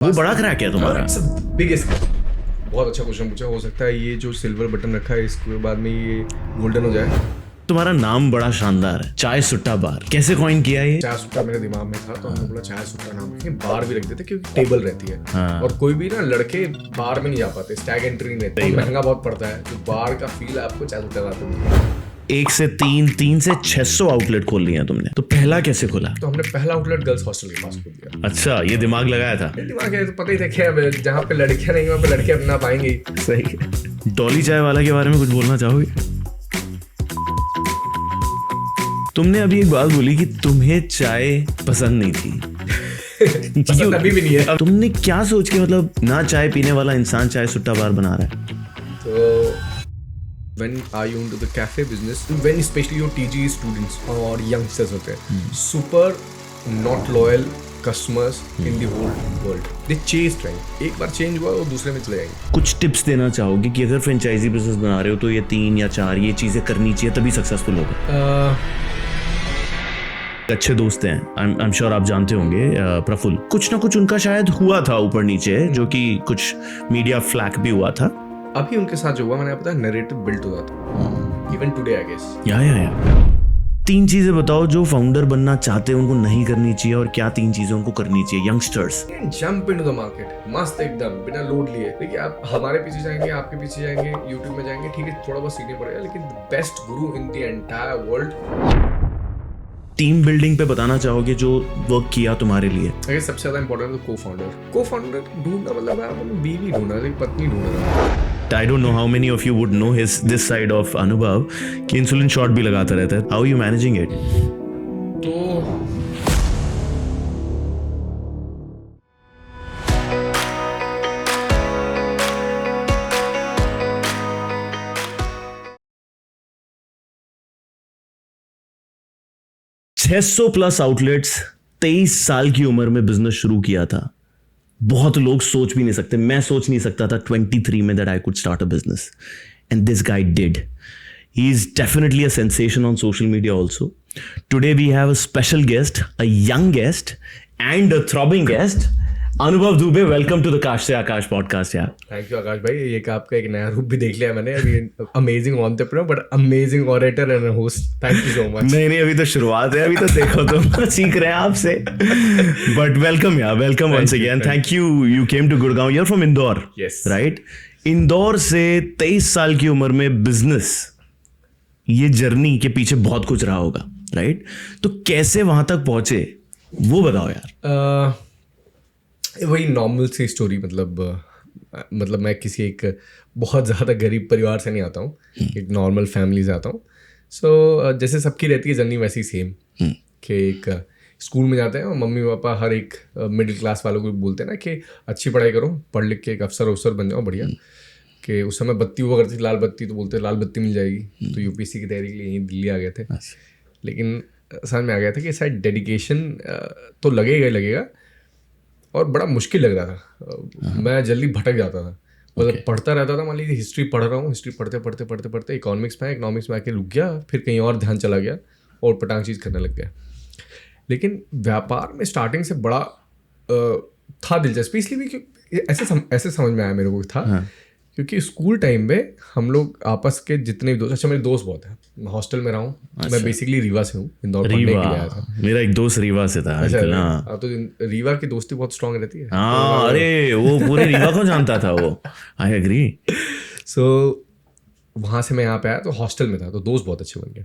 वो बड़ा क्रैक है तुम्हारा। बिगेस्ट। बहुत अच्छा क्वेश्चन पूछा। हो सकता है ये जो सिल्वर बटन रखा है इसके बाद में ये गोल्डन हो जाए। तुम्हारा नाम बड़ा शानदार है, चाय सुट्टा बार। कैसे कॉइन किया ये? चाय सुट्टा मेरे दिमाग में था तो हमने बोला चाय सुट्टा नाम रखें। बार भी रख देते क्योंकि टेबल रहती है। हाँ। और कोई भी ना लड़के बार में नहीं जा पाते, स्टैग एंट्री नहीं रहती, सही बात। महंगा बहुत पड़ता है। तो बार का फील आपको चाय सुट्टा लाते हैं। 1 से 3, 3 से 600 आउटलेट खोल लिया तुमने। तो पहला कैसे खोला? तो हमने पहला आउटलेट गर्ल्स हॉस्टल के पास खोल दिया। अच्छा, ये दिमाग लगाया था। दिमाग है तो पता ही था कि अब जहाँ पे लड़कियां नहीं वहाँ पे लड़के अपना पाएंगे ही। सही। डॉली चाय वाला के बारे में कुछ बोलना चाहोगे? तुमने अभी एक बात बोली कि तुम्हें चाय पसंद नहीं थी। पसंद अभी भी नहीं है। तुमने क्या सोच के, मतलब ना चाय पीने वाला इंसान चाय सुट्टा बार बना रहा है? So when are you into the cafe business? When especially your TG students और youngsters होते हैं, super not loyal customers in the whole world. They chase trend. एक बार change हुआ वो दूसरे में चले जाएंगे. कुछ टिप्स देना चाहोगे कि अगर फ्रेंचाइजी बिजनेस बना रहे हो तो ये 3 या 4 ये चीजें करनी चाहिए तभी सक्सेसफुल होगा? अच्छे दोस्त हैं, आई एम श्योर आप जानते होंगे, प्रफुल्ल। कुछ ना कुछ उनका शायद हुआ था ऊपर नीचे, जो कि कुछ मीडिया फ्लैक भी हुआ था। अभी उनके साथ जो हुआ मैंने पता नैरेटिव बिल्ट हुआ था। Even today I guess. या 3 चीजें बताओ जो फाउंडर बनना चाहते हैं उनको नहीं करनी चाहिए और क्या 3 चीजें उनको करनी चाहिए, youngsters. Jump into the market मस्त एकदम बिना लोड लिए। देखिए आप हमारे पीछे जाएंगे, आपके पीछे जाएंगे, यूट्यूब में जाएंगे, ठीक है थोड़ा बहुत सीखने पड़ेगा, लेकिन best Guru in the entire world. Team building पे बताना चाहोगे जो वर्क किया तुम्हारे लिए? अगर सबसे ज्यादा इंपॉर्टेंट तो को-फाउंडर ढूंढना, मतलब आप बीवी ढूंढना, एक पत्नी ढूंढना। I don't know how many of you would know this side of अनुभव कि इंसुलिन शॉट भी लगाता रहता है। How are you managing it? तो +600 आउटलेट्स, 23 साल की उम्र में बिजनेस शुरू किया था। बहुत लोग सोच भी नहीं सकते, मैं सोच नहीं सकता था 23 में that I could start a business, and this guy did. He is definitely a sensation on social media also. Today we have a special guest, a young guest and a throbbing guest, अनुभव Dubey. Welcome to the काश से आकाश podcast यार। Thank you आकाश भाई, एक आपका एक नया रूप भी देख लिया मैंने अभी। Amazing entrepreneur but amazing orator and host. Thank you so much. नहीं अभी तो शुरुआत है, अभी तो देखो तुम सीख रहे हैं आपसे। बट वेलकम यार, welcome once again. Thank you. You came to Gurgaon, you are from Indore, Yes. Right? Indore से 23 साल की उम्र में बिजनेस, ये जर्नी के पीछे बहुत कुछ रहा होगा, राइट? तो कैसे वहां तक पहुंचे वो बताओ यार। वही नॉर्मल सी स्टोरी, मतलब मैं किसी एक बहुत ज़्यादा गरीब परिवार से नहीं आता हूँ, एक नॉर्मल फैमिली से आता हूँ। सो जैसे सबकी रहती है जर्नी वैसी सेम, कि एक स्कूल में जाते हैं और मम्मी पापा हर एक मिडिल क्लास वालों को बोलते हैं ना कि अच्छी पढ़ाई करो, पढ़ लिख के एक अफसर बन जाओ बढ़िया। कि उस समय बत्ती हुआ करती थी, लाल बत्ती, तो बोलते लाल बत्ती मिल जाएगी। तो यूपीएससी की तैयारी के लिए यहीं दिल्ली आ गए थे। लेकिन समझ में आ गया था कि शायद डेडिकेशन तो लगेगा ही लगेगा, और बड़ा मुश्किल लग रहा था। मैं जल्दी भटक जाता था, मतलब पढ़ता रहता था। मान लीजिए हिस्ट्री पढ़ रहा हूँ, हिस्ट्री पढ़ते इकोनॉमिक्स में आके रुक गया, फिर कहीं और ध्यान चला गया और पटांग चीज़ करने लग गया। लेकिन व्यापार में स्टार्टिंग से बड़ा था दिलचस्पी, इसलिए भी कि ऐसे समझ में आया मेरे को था। क्योंकि स्कूल टाइम में हम लोग आपस के जितने भी दोस्त, अच्छा मेरे दोस्त बहुत हैं, मैं हॉस्टल में रहा हूँ। मैं बेसिकली रीवा से हूँ, इंदौर पढ़ने के लिए आया था। मेरा एक दोस्त रीवा से था। अच्छा, तो रीवा की दोस्ती बहुत स्ट्रांग रहती है। हाँ, अरे वो पूरे रीवा को जानता था वो। I agree. सो वहाँ से मैं यहाँ पे आया तो हॉस्टल में था, तो दोस्त बहुत अच्छे बन गए।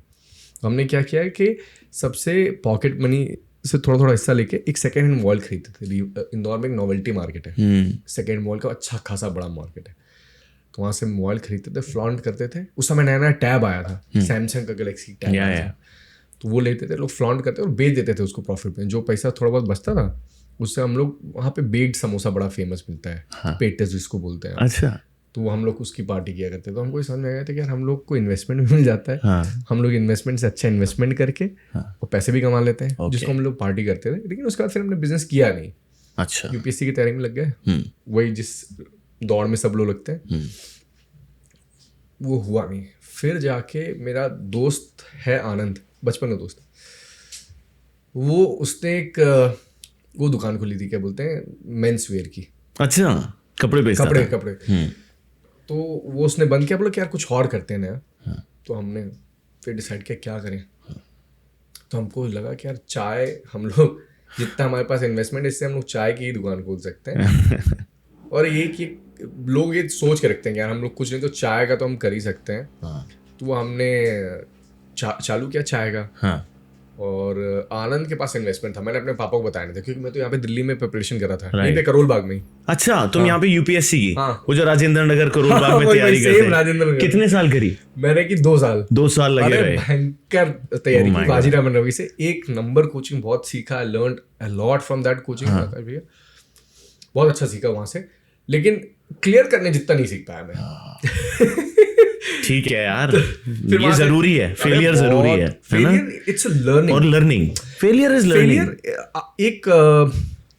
तो हमने क्या किया कि सबसे पॉकेट मनी से थोड़ा थोड़ा हिस्सा लेके एक सेकेंड हैंड मॉल खरीदते थे। इंदौर में एक नोवेल्टी मार्केट है, सेकेंड मॉल का अच्छा खासा बड़ा मार्केट है। तो वहाँ से मोबाइल खरीदते थे, फ्लॉन्ट करते थे। उस समय नया नया टैब आया था, सैमसंग का गैलेक्सी टैब आया था। तो वो लेते थे लोग, फ्लॉन्ट करते और बेच देते थे उसको प्रॉफिट में। जो पैसा थोड़ा बहुत बचता था उससे हम लोग, वहाँ पे बेक्ड समोसा बड़ा फेमस मिलता है, पेटिस जिसको बोलते हैं। अच्छा। तो हम लोग उसकी पार्टी किया करते। तो हमको समझ में आ गया था कि यार हम लोग को इन्वेस्टमेंट भी मिल जाता है। हम लोग इन्वेस्टमेंट से अच्छा इन्वेस्टमेंट करके और पैसे भी कमा लेते हैं, जिसको हम लोग पार्टी करते थे। लेकिन उसके बाद फिर हमने बिजनेस किया नहीं। अच्छा। यूपीएससी की तैयारी में लग गए, वही जिस दौड़ में सब लोग लगते हैं, वो हुआ नहीं। फिर जाके मेरा दोस्त है आनंद, बचपन का दोस्त, वो उसने एक वो दुकान खोली थी, क्या बोलते हैं, मेंस वेयर की। अच्छा, कपड़े बेचता था। कपड़े। तो वो उसने बंद किया, बोला कि यार कुछ और करते हैं नया। तो हमने फिर डिसाइड किया क्या करें। तो हमको लगा कि यार चाय, हम लोग जितना हमारे पास इन्वेस्टमेंट है इससे हम लोग चाय की ही दुकान खोल सकते हैं। और ये कि लोग ये सोच के रखते हैं कि यार हम लोग कुछ नहीं तो चाय का तो हम कर ही सकते हैं। तो वो हमने चालू किया चाय का। हाँ। और आनंद के पास इन्वेस्टमेंट था, मैंने अपने पापा को बताया नहीं था क्योंकि मैं तो यहाँ पे दिल्ली में प्रिपरेशन कर रहा था, यहीं पे करोल बाग में ही। अच्छा, तुम यहाँ पे यूपीएससी की? हाँ। वो जो राजेंद्र नगर करोल बाग में तैयारी करते हैं। राजेंद्र नगर। कितने साल करी? मैंने की 2 साल। 2 साल लगे रहे। भयंकर तैयारी की बाजीरामन रवि से, एक नंबर कोचिंग, बहुत सीखा, I learned a lot from that coaching. भैया बहुत अच्छा सीखा वहां से, लेकिन क्लियर करने जितना नहीं सीख पाया मैं। ठीक है यार, ये जरूरी है, फेलियर जरूरी है ना? इट्स अ लर्निंग, और लर्निंग, फेलियर इज लर्निंग। एक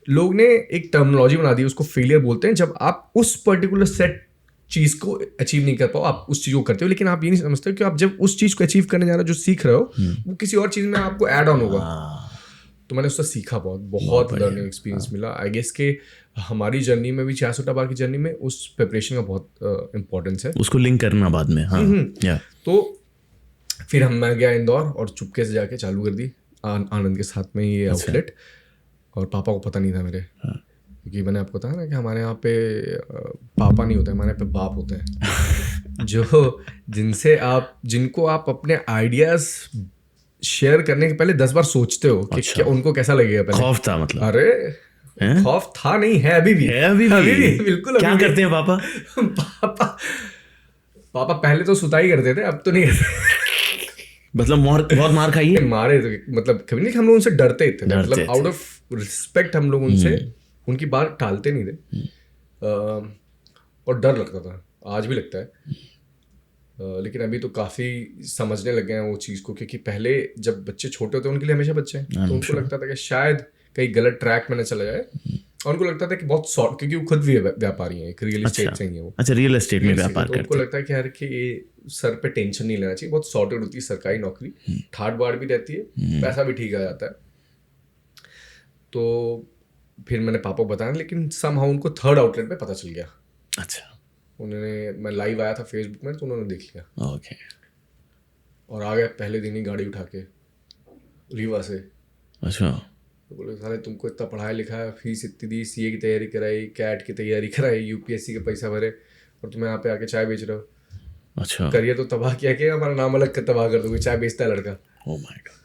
लोग ने एक टर्मिनोलॉजी बना दी, उसको फेलियर बोलते हैं जब आप उस पर्टिकुलर सेट चीज को अचीव नहीं कर पाओ, आप उस चीज को करते हो, लेकिन आप ये नहीं समझते कि आप जब उस चीज को अचीव करने जा रहे हो, जो सीख रहे हो वो किसी और चीज में आपको ऐड ऑन होगा। तो मैंने उससे सीखा, बहुत लर्निंग एक्सपीरियंस मिला। आई गेस के हमारी जर्नी में भी 600 बार की जर्नी में उस प्रिपरेशन का बहुत इंपॉर्टेंस है, उसको लिंक करना बाद में। हाँ। तो फिर मैं गया इंदौर और चुपके से जाके चालू कर दी आनंद के साथ में ये आउटलेट। और पापा को पता नहीं था मेरे, क्योंकि मैंने आपको बताया ना कि हमारे यहाँ पे पापा नहीं होते, हमारे यहाँ पे बाप होते हैं। जो जिनको आप अपने आइडियाज शेयर करने के पहले 10 बार सोचते हो कि क्या उनको कैसा लगेगा। पहले खौफ था मतलब? अरे खौफ था नहीं, है अभी भी, बिल्कुल। क्या करते हैं पापा? पापा पहले तो सुताई करते थे, अब तो नहीं करते। मतलब बहुत मार खाई है? मारे तो मतलब कभी नहीं, हम लोग उनसे डरते थे, मतलब आउट ऑफ रिस्पेक्ट हम लोग उनसे उनकी बात टालते नहीं थे। और डर लगता था, आज भी लगता है। लेकिन अभी तो काफ़ी समझने लग गए हैं वो चीज़ को, क्योंकि पहले जब बच्चे छोटे होते उनके लिए हमेशा बच्चे हैं, तो उनको लगता था कि शायद कहीं गलत ट्रैक में न चला जाए। और उनको लगता था कि बहुत शॉर्ट, क्योंकि वो खुद भी व्यापारी हैं, एक रियल एस्टेट से ही है वो। अच्छा, रियल एस्टेट में व्यापार करते हैं। उनको लगता है कि यार कि ये सर पे टेंशन नहीं लेना चाहिए, बहुत सॉर्टेड होती है सरकारी नौकरी, ठाट बाट भी रहती है, पैसा भी ठीक आ जाता है। तो फिर मैंने पापा को बताया, लेकिन समहाउ उनको थर्ड आउटलेट में पता चल गया। अच्छा। मैं लाइव आया था फेसबुक में, तो उन्होंने देख लिया। ओके। और आ गया पहले दिन ही गाड़ी उठा के रीवा से। अच्छा। तो बोले साले तुमको इतना पढ़ाया लिखाया, फीस इतनी दी, सीए की तैयारी कराई, कैट की तैयारी कराई, यूपीएससी के पैसा भरे, और तुम्हें यहाँ पे आके चाय बेच रहे हो। अच्छा। करियर तो तबाह किया कि हमारा नाम अलग कर तबाह कर दोगे, चाय बेचता है लड़का। Oh my God.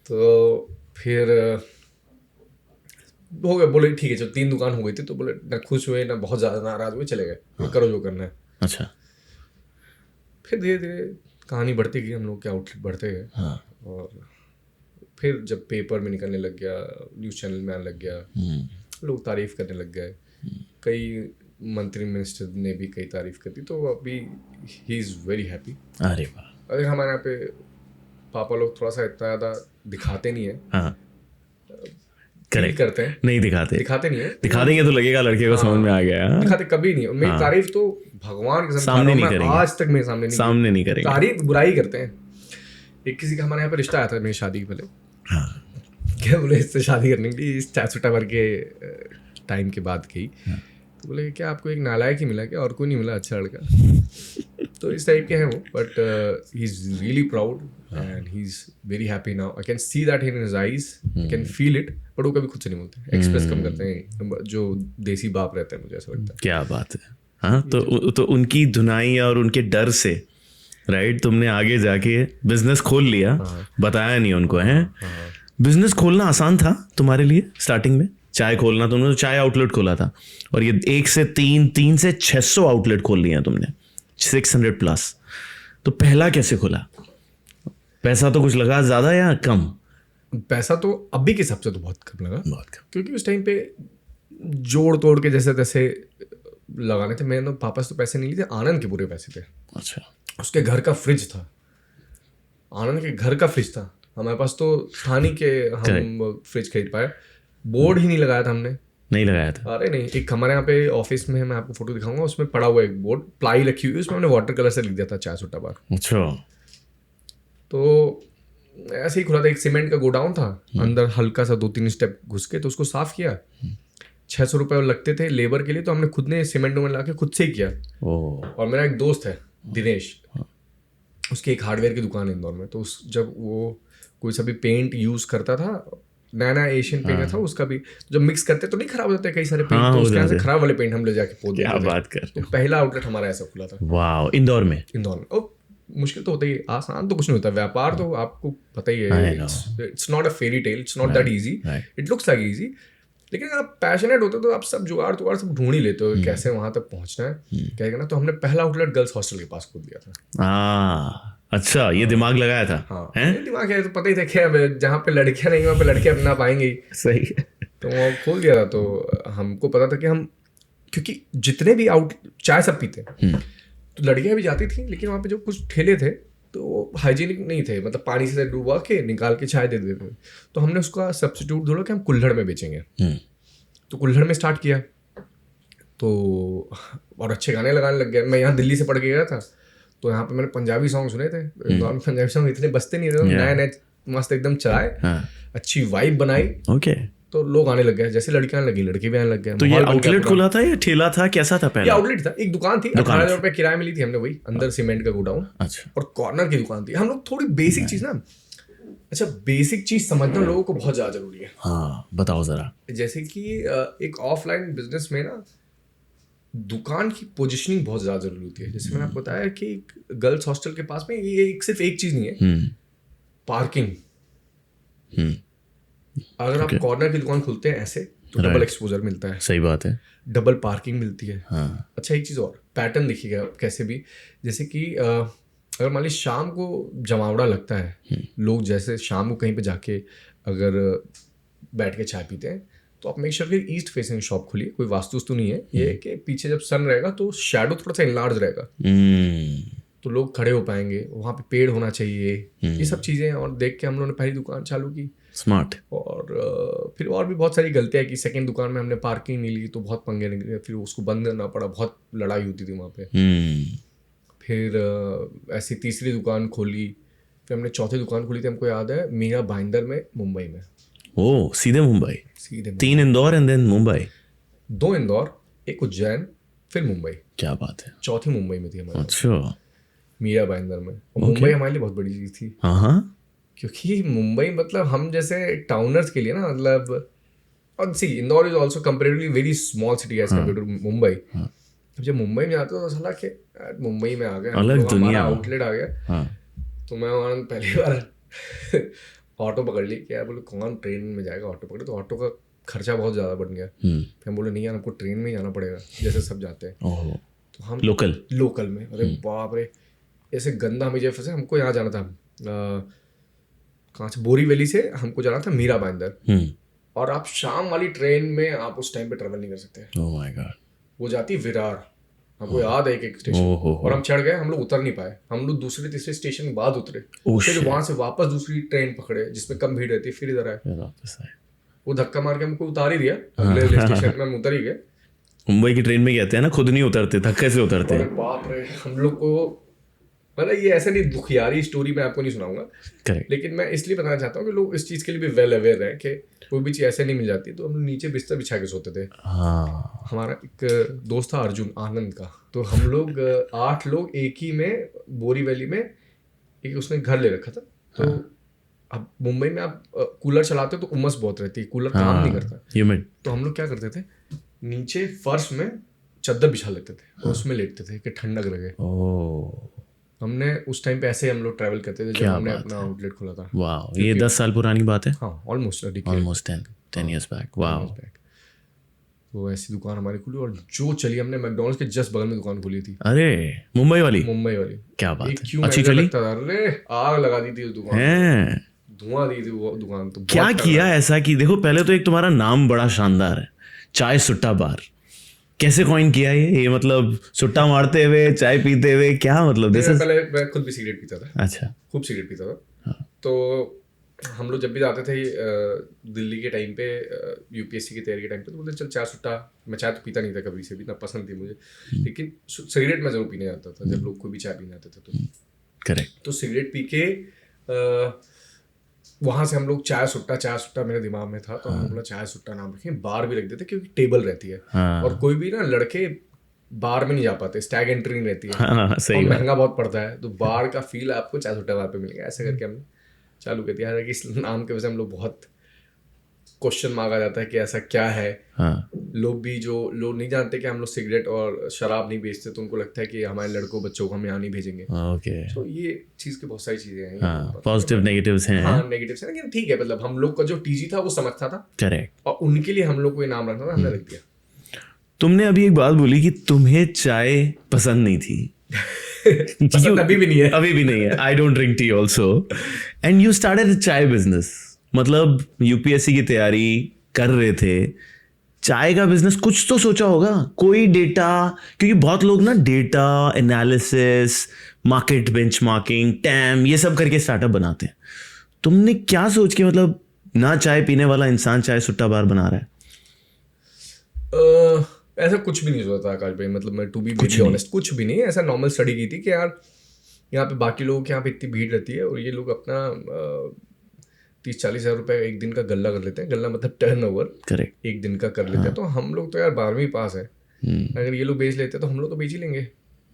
तो फिर हो गया, बोले ठीक है, जब 3 दुकान हो गई थी तो बोले ना खुश हुए ना बहुत ज़्यादा नाराज हुए, चले गए, करो जो करना है। अच्छा। फिर धीरे धीरे कहानी बढ़ती गई, हम लोग के आउटलेट बढ़ते गए। और फिर जब पेपर में निकलने लग गया, न्यूज़ चैनल में आने लग गया, लोग तारीफ करने लग गए, कई मंत्री मिनिस्टर ने भी कई तारीफ कर दी, तो अभी ही इज़ वेरी हैप्पी। अरे वाह। अरे हमारे यहाँ पे पापा लोग थोड़ा सा इतना ज़्यादा दिखाते नहीं है। हाँ, करेक्ट करते हैं, नहीं दिखाते नहीं है। दिखा देंगे तो लगेगा लड़के को समझ में आ गया। दिखाते कभी नहीं, मेरी तारीफ तो भगवान के सामने नहीं करेंगे, आज तक मेरे सामने नहीं करेंगे। तारीफ बुराई करते हैं। एक किसी का हमारे यहाँ पे रिश्ता आया था मेरी शादी के पहले। क्या बोले, इससे शादी करने के लिए 4 भर के टाइम के बाद गई। तो बोले क्या आपको एक नालायक ही मिला क्या, और कोई नहीं मिला अच्छा लड़का? तो इस टाइप के हैं वो, but he is really proud and he is very happy now. I can see that in his eyes, I can feel it, but वो कभी खुद से नहीं बोलते, एक्सप्रेस कम करते हैं, जो देसी बाप रहते हैं, मुझे ऐसा लगता है। क्या बात है। हाँ, तो उनकी धुनाई और उनके डर से राइट, तुमने आगे जाके बिजनेस खोल लिया। बताया नहीं उनको, हैं? बिजनेस खोलना आसान था तुम्हारे लिए स्टार्टिंग में? चाय खोलना, तुमने तो चाय आउटलेट खोला था, और ये 1 से 3 से 600 आउटलेट खोल लिए हैं तुमने, 600+। तो पहला कैसे खोला? पैसा तो कुछ लगा ज़्यादा या कम? पैसा तो अभी के हिसाब से तो बहुत कम लगा, बहुत कम, क्योंकि उस टाइम पे जोड़ तोड़ के जैसे तैसे लगाने थे। मैंने तो पापा से तो पैसे नहीं लिए थे, आनंद के पूरे पैसे थे। अच्छा। उसके घर का फ्रिज था, आनंद के घर का फ्रिज था, हमारे पास तो था नहीं कि हम फ्रिज खरीद पाए। बोर्ड ही नहीं लगाया था हमने, नहीं लगाया था। अरे नहीं, एक हमारे यहाँ पे ऑफिस में है, मैं आपको फोटो दिखाऊंगा, उसमें पड़ा हुआ एक बोर्ड, प्लाई रखी हुई, उसमें हमने वाटर कलर से लिख दिया था 400 बार। अच्छा। तो ऐसे ही खुला था, एक सीमेंट का गोडाउन था, अंदर हल्का सा 2-3 स्टेप घुस के तो उसको साफ किया। 600 रुपये लगते थे लेबर के लिए, तो हमने खुद ने सीमेंट में ला के खुद से ही किया। और मेरा एक दोस्त है दिनेश, उसकी एक हार्डवेयर की दुकान है इंदौर में, तो उस जब वो कोई सा भी पेंट यूज करता था, नया नया एशियन पेंट था उसका भी, जब मिक्स करते तो नहीं खराब हो जाते कई सारे पेंट, तो उसके यहाँ से खराब वाले पेंट हम ले जाके पोत देते थे। बात कर, तो पहला आउटलेट हमारा ऐसा खुला था। वाह, इंदौर में। मुश्किल तो होता ही, आसान तो कुछ नहीं होता, व्यापार तो आपको पता ही है, it's not a fairy tale, it's not that easy, it looks like easy, लेकिन अगर आप पैशनेट होते हो तो आप सब जुगाड़ सब ढूंढ ही लेते हो कैसे वहां तक पहुंचना है, क्या करना। तो हमने पहला आउटलेट गर्ल्स हॉस्टल के पास खोल दिया था। अच्छा, ये दिमाग लगाया था। हाँ, दिमाग है तो पता ही था क्या, जहाँ पे लड़कियां नहीं वहाँ पे लड़के अपना पाएंगे ही। सही। तो वो खोल दिया था, तो हमको पता था कि हम, क्योंकि जितने भी चाय सब पीते तो लड़कियां भी जाती थी, लेकिन वहाँ पे जो कुछ ठेले थे तो हाइजीनिक नहीं थे, मतलब पानी से डुबा के निकाल के चाय दे देते थे। तो हमने उसका सब्स्टिट्यूट ढूंढा कि हम कुल्हड़ में बेचेंगे। तो कुल्हड़ में स्टार्ट किया, तो और अच्छे गाने लगाने लग गए। मैं यहाँ दिल्ली से पढ़ के गया था, तो यहाँ पे मैंने पंजाबी सॉन्ग सुने थे। इंदौर में पंजाबी सॉन्ग इतने बजते नहीं थे, नए नए मस्त एकदम चलाए, अच्छी वाइब बनाई, तो लोग आने लग गए। जैसे लड़कियां आने लगी, लड़के भी आने लग गए। तो ये आउटलेट खुला था या ठेला था, कैसा था पहले? ये आउटलेट था, एक दुकान थी, 18,000 रुपए किराया मिली थी हमने, वही अंदर सीमेंट का गोडाउन। अच्छा। और कॉर्नर की दुकान थी। हम लोग थोड़ी बेसिक चीज ना, अच्छा बेसिक चीज समझना लोगों को बहुत ज्यादा जरूरी है। हाँ, बताओ जरा। जैसे कि एक ऑफलाइन बिजनेस में ना दुकान की पोजीशनिंग बहुत ज्यादा जरूरी होती है। जैसे मैंने आपको बताया कि गर्ल्स हॉस्टल के पास में ये सिर्फ एक चीज नहीं है, पार्किंग। अगर आप कॉर्नर की दुकान खुलते हैं ऐसे तो डबल एक्सपोजर मिलता है। सही बात है। डबल पार्किंग मिलती है। हाँ। अच्छा, एक चीज और, पैटर्न देखिएगा कैसे भी, जैसे कि अगर मान लीजिए शाम को जमावड़ा लगता है, लोग जैसे शाम को कहीं पे जाके अगर बैठ के चाय पीते हैं, तो आप मेक श्योर कि ईस्ट फेसिंग शॉप खुलिए। कोई वास्तु नहीं है, ये है कि पीछे जब सन रहेगा तो शैडो थोड़ा सा इनलार्ज रहेगा, तो लोग खड़े हो पाएंगे। वहाँ पे पेड़ होना चाहिए, ये सब चीज़ें। और देख के हम लोगों ने पहली दुकान चालू की। स्मार्ट। और फिर और भी बहुत सारी गलतियाँ की। सेकंड दुकान में हमने पार्किंग नहीं ली, तो बहुत पंगे निकले, फिर उसको बंद करना पड़ा, बहुत लड़ाई होती थी वहाँ पे। फिर ऐसी तीसरी दुकान खोली, फिर हमने चौथी दुकान खोली थी, हमको याद है, मीरा भाईंदर में, मुंबई में। ओह, सीधे मुंबई? सीधे 3 इंदौर एंड देन मुंबई? 2 इंदौर, एक उज्जैन, फिर मुंबई। क्या बात है। चौथी मुंबई में थी हमारी। अच्छा। मीरा भाईंदर में। और मुंबई हमारे लिए बहुत बड़ी चीज़ थी। हाँ, क्योंकि मुंबई मतलब हम जैसे टाउनर्स के लिए ना, मतलब, और see Indore is also comparatively very small city as compare to Mumbai. अब जब मुंबई में आते हो तो साला कि मुंबई में आ गए, अलग दुनिया, आउटलेट आ गया। तो मैं वहाँ पहली बार ऑटो पकड़ ली। क्या बोले, कौन ट्रेन में जाएगा, ऑटो पकड़े, तो ऑटो का खर्चा बहुत ज़्यादा बढ़ गया। फिर हम बोले नहीं यार, हमको ट्रेन में ही जाना पड़ेगा, जैसे सब जाते हैं। तो हम लोकल में, अरे बाप रे, ऐसे गंदा हमें जैसे फंसे। हमको यहाँ जाना था, कहाँ से, बोरीवली से हमको जाना था मीरा भाईंदर। और आप शाम वाली ट्रेन में आप उस टाइम पे ट्रेवल नहीं कर सकते। Oh my God. वो जाती विरार, हमको याद है एक स्टेशन। और हम चढ़ गए, हम लोग उतर नहीं पाए। हम लोग दूसरे तीसरे स्टेशन के बाद उतरे, फिर वहां से वापस दूसरी ट्रेन पकड़े जिसमें कम भीड़ रहती है, फिर इधर आए। वो धक्का मार के हमको उतार ही दिया, अगले स्टेशन में हम उतर ही गए। मुंबई की ट्रेन में कहते हैं ना, खुद नहीं उतरते, धक्के से उतरते हैं। बाप रे, हम लोग को, मतलब ये ऐसे नहीं, दुखियारी स्टोरी मैं आपको नहीं सुनाऊंगा, लेकिन मैं इसलिए बताना चाहता हूँ कि लोग इस चीज़ के लिए भी वेल अवेयर रहें कि कोई भी चीज़ ऐसे नहीं मिल जाती। तो हम लोग नीचे बिस्तर बिछा के सोते थे। हमारा एक दोस्त था अर्जुन आनंद का, तो हम लोग 8 लोग एक ही में बोरीवली में, एक उसने घर ले रखा था। तो अब मुंबई में आप कूलर चलाते हो तो उमस बहुत रहती है, कूलर काम नहीं करता। तो हम लोग क्या करते थे, नीचे फर्श में चादर बिछा लेते थे और उसमें लेटते थे कि ठंडक लगे। हमने उस टाइम पे ऐसे हम लोग ट्रैवल करते थे जब हमने अपना आउटलेट खोला था। वाह, ये 10 साल पुरानी बात है। हाँ, ऑलमोस्ट 10 years back। वाह। तो ऐसी दुकान हमारी खुली, और जो चली, हमने मैकडॉनल्ड्स के जस्ट बगल में दुकान खोली थी। अरे, मुंबई वाली? क्या बात है, अच्छी चली? अरे आग लगा दी थी उस दुकान है, धुआं दी थी वो दुकान। तो क्या किया ऐसा कि, देखो पहले तो एक तुम्हारा नाम बड़ा शानदार है, चाय सुट्टा बार। कैसे कॉइन किया ये मतलब सुट्टा मारते हुए, चाय पीते हुए, क्या मतलब? पहले मैं खुद भी सिगरेट पीता था। अच्छा। खूब सिगरेट पीता था। तो हम लोग जब भी जाते थे दिल्ली के टाइम पे, यूपीएससी की तैयारी के टाइम पे, तो बोलते चल चाय सुट्टा। मैं चाय तो पीता नहीं था कभी से भी, ना पसंद थी मुझे, लेकिन सिगरेट मैं जरूर पीने जाता था जब लोग कोई भी चाय पीने आते थे। तो करेक्ट। तो सिगरेट पी के वहां से हम लोग चाय सुट्टा मेरे दिमाग में था, तो हमने बोला चाय सुट्टा नाम रखें, बार भी रख देते क्योंकि टेबल रहती है। और कोई भी ना लड़के बार में नहीं जा पाते, स्टैग एंट्री नहीं रहती है, सही और बात। महंगा बहुत पड़ता है, तो बार का फील आपको चाय सुट्टा बार पे मिलेगा। ऐसा करके हमने चालू कर दिया। हालांकि इस नाम की वजह से हम लोग बहुत क्वेश्चन मांगा जाता है कि ऐसा क्या है। लोग भी जो लोग नहीं जानते कि हम लोग सिगरेट और शराब नहीं बेचते, तो उनको लगता है कि हमारे लड़कों बच्चों को हम यहाँ नहीं भेजेंगे। ओके, तो ये चीज़ की बहुत सारी चीज़ें हैं। हाँ, पॉजिटिव नेगेटिव्स हैं। हाँ, नेगेटिव्स हैं, लेकिन ठीक है, मतलब हम लोग का जो टीजी था वो समझता था, करेक्ट। और उनके लिए हम लोग को ये नाम रखना था, हमने रख दिया। तुमने अभी एक बात बोली कि तुम्हें चाय पसंद नहीं थी। पसंद अभी भी नहीं है। अभी भी नहीं है। I don't drink tea also, and you started चाय बिजनेस। मतलब यूपीएससी की तैयारी कर रहे थे, चाय का बिजनेस कुछ तो सोचा होगा, कोई डेटा, क्योंकि बहुत लोग ना data analysis, market benchmarking, time, ये सब करके स्टार्टअप बनाते हैं। तुमने क्या सोच के, मतलब ना चाय पीने वाला इंसान चाय सुट्टा बार बना रहा है? ऐसा कुछ भी नहीं सोचा था आकाश भाई, मतलब मैं टू बी वेरी ऑनेस्ट कुछ भी नहीं। ऐसा नॉर्मल स्टडी की थी कि यार यहाँ पे बाकी लोगों के यहाँ पे इतनी भीड़ रहती है, और ये लोग अपना 30-40 हज़ार रुपये एक दिन का गल्ला कर लेते हैं। गल्ला मतलब टर्नओवर, करेक्ट, एक दिन का कर लेते हैं। तो हम लोग तो यार 12वीं पास है, अगर ये लोग बेच लेते तो हम लोग तो बेच ही लेंगे।